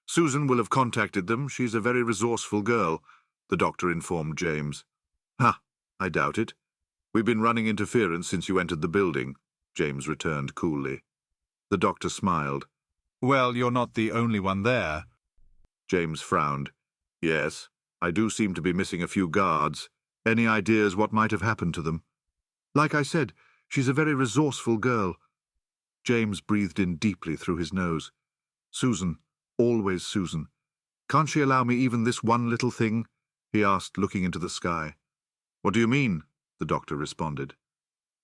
Susan will have contacted them. She's a very resourceful girl," the doctor informed James. "Ha, I doubt it. We've been running interference since you entered the building," James returned coolly. The doctor smiled. "Well, you're not the only one there." James frowned. "Yes, I do seem to be missing a few guards. Any ideas what might have happened to them?" "Like I said, she's a very resourceful girl." James breathed in deeply through his nose. "Susan, always Susan. Can't she allow me even this one little thing?" he asked, looking into the sky. "What do you mean?" the doctor responded.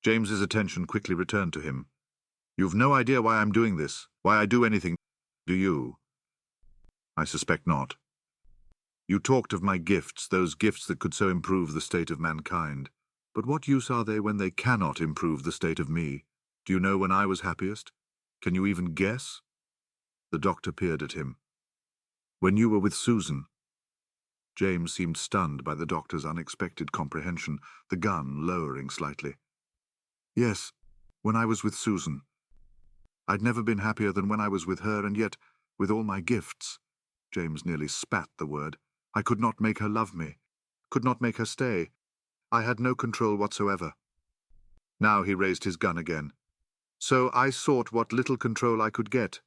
James's attention quickly returned to him. "You've no idea why I'm doing this, why I do anything, do you?" "I suspect not. You talked of my gifts, those gifts that could so improve the state of mankind. But what use are they when they cannot improve the state of me? Do you know when I was happiest? Can you even guess?" The doctor peered at him. "When you were with Susan." James seemed stunned by the doctor's unexpected comprehension, the gun lowering slightly. "Yes, when I was with Susan. I'd never been happier than when I was with her, and yet, with all my gifts," James nearly spat the word, "I could not make her love me, could not make her stay. I had no control whatsoever." Now he raised his gun again. "So I sought what little control I could get,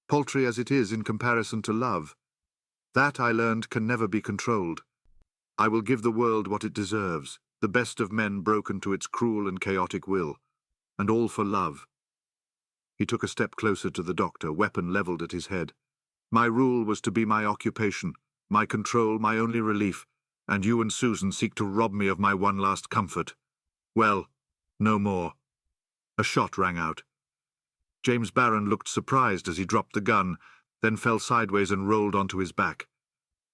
paltry as it is in comparison to love. That, I learned, can never be controlled. I will give the world what it deserves, the best of men broken to its cruel and chaotic will, and all for love." He took a step closer to the doctor, weapon leveled at his head. "My rule was to be my occupation, my control, my only relief, and you and Susan seek to rob me of my one last comfort. Well, no more." A shot rang out. James Barron looked surprised as he dropped the gun, then fell sideways and rolled onto his back.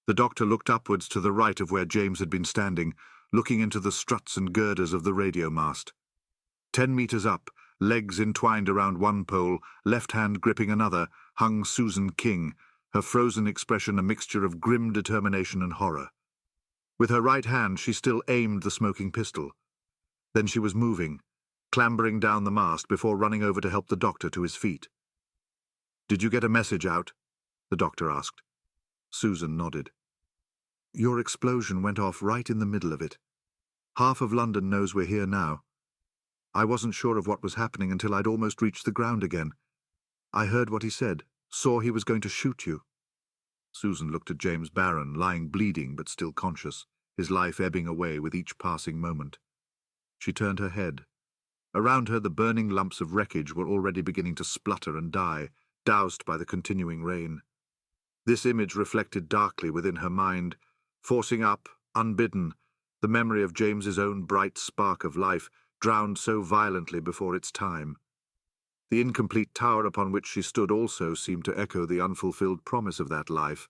The doctor looked upwards to the right of where James had been standing, looking into the struts and girders of the radio mast. 10 meters up, legs entwined around one pole, left hand gripping another, hung Susan King, her frozen expression a mixture of grim determination and horror. With her right hand she still aimed the smoking pistol. Then she was moving, clambering down the mast before running over to help the doctor to his feet. "Did you get a message out?" the doctor asked. Susan nodded. "Your explosion went off right in the middle of it. Half of London knows we're here now. I wasn't sure of what was happening until I'd almost reached the ground again. I heard what he said, saw he was going to shoot you." Susan looked at James Barron, lying bleeding but still conscious, his life ebbing away with each passing moment. She turned her head. Around her the burning lumps of wreckage were already beginning to splutter and die, doused by the continuing rain. This image reflected darkly within her mind, forcing up, unbidden, the memory of James's own bright spark of life, drowned so violently before its time. The incomplete tower upon which she stood also seemed to echo the unfulfilled promise of that life,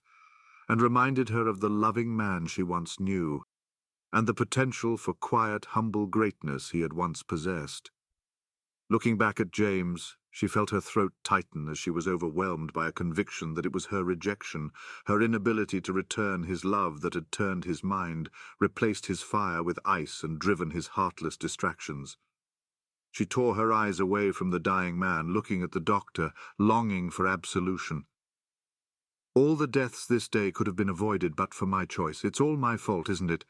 and reminded her of the loving man she once knew, and the potential for quiet, humble greatness he had once possessed. Looking back at James, she felt her throat tighten as she was overwhelmed by a conviction that it was her rejection, her inability to return his love that had turned his mind, replaced his fire with ice and driven his heartless distractions. She tore her eyes away from the dying man, looking at the doctor, longing for absolution. "All the deaths this day could have been avoided but for my choice. It's all my fault, isn't it?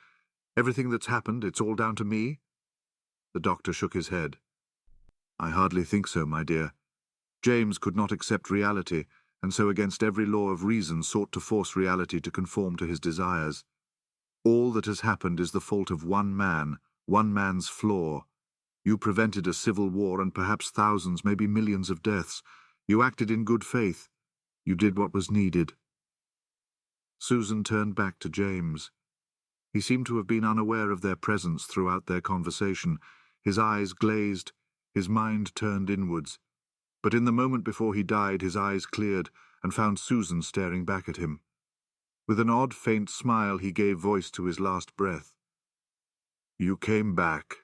Everything that's happened, it's all down to me?" The doctor shook his head. "I hardly think so, my dear. James could not accept reality, and so against every law of reason sought to force reality to conform to his desires. All that has happened is the fault of one man's flaw. You prevented a civil war and perhaps thousands, maybe millions of deaths. You acted in good faith. You did what was needed. Susan turned back to James. He seemed to have been unaware of their presence throughout their conversation. His eyes glazed, his mind turned inwards. But in the moment before he died, his eyes cleared and found Susan staring back at him. With an odd, faint smile, he gave voice to his last breath. You came back.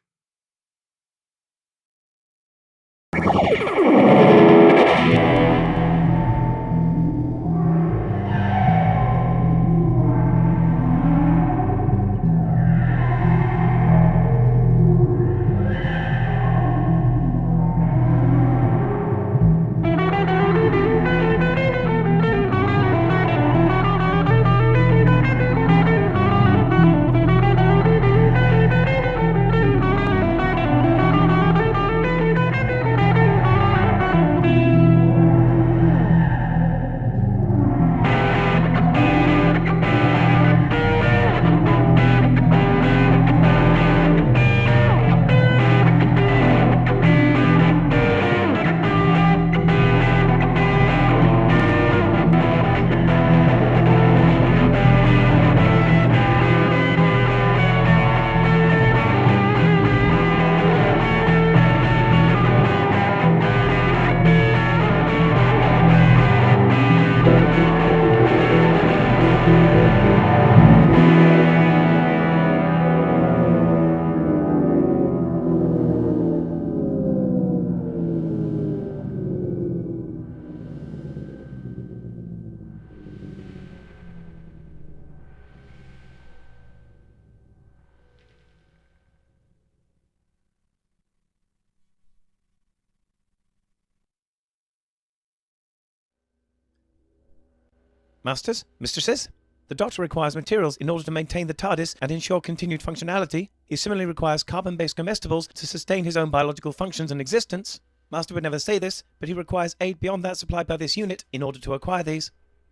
Masters, mistresses, the Doctor requires materials in order to maintain the TARDIS and ensure continued functionality. He similarly requires carbon-based comestibles to sustain his own biological functions and existence. Master would never say this, but he requires aid beyond that supplied by this unit in order to acquire these.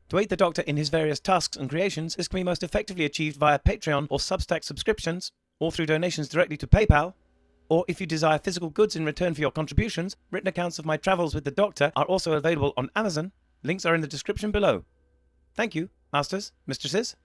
To aid the Doctor in his various tasks and creations, this can be most effectively achieved via Patreon or Substack subscriptions, or through donations directly to PayPal. Or if you desire physical goods in return for your contributions, written accounts of my travels with the Doctor are also available on Amazon. Links are in the description below. Thank you, Masters, mistresses.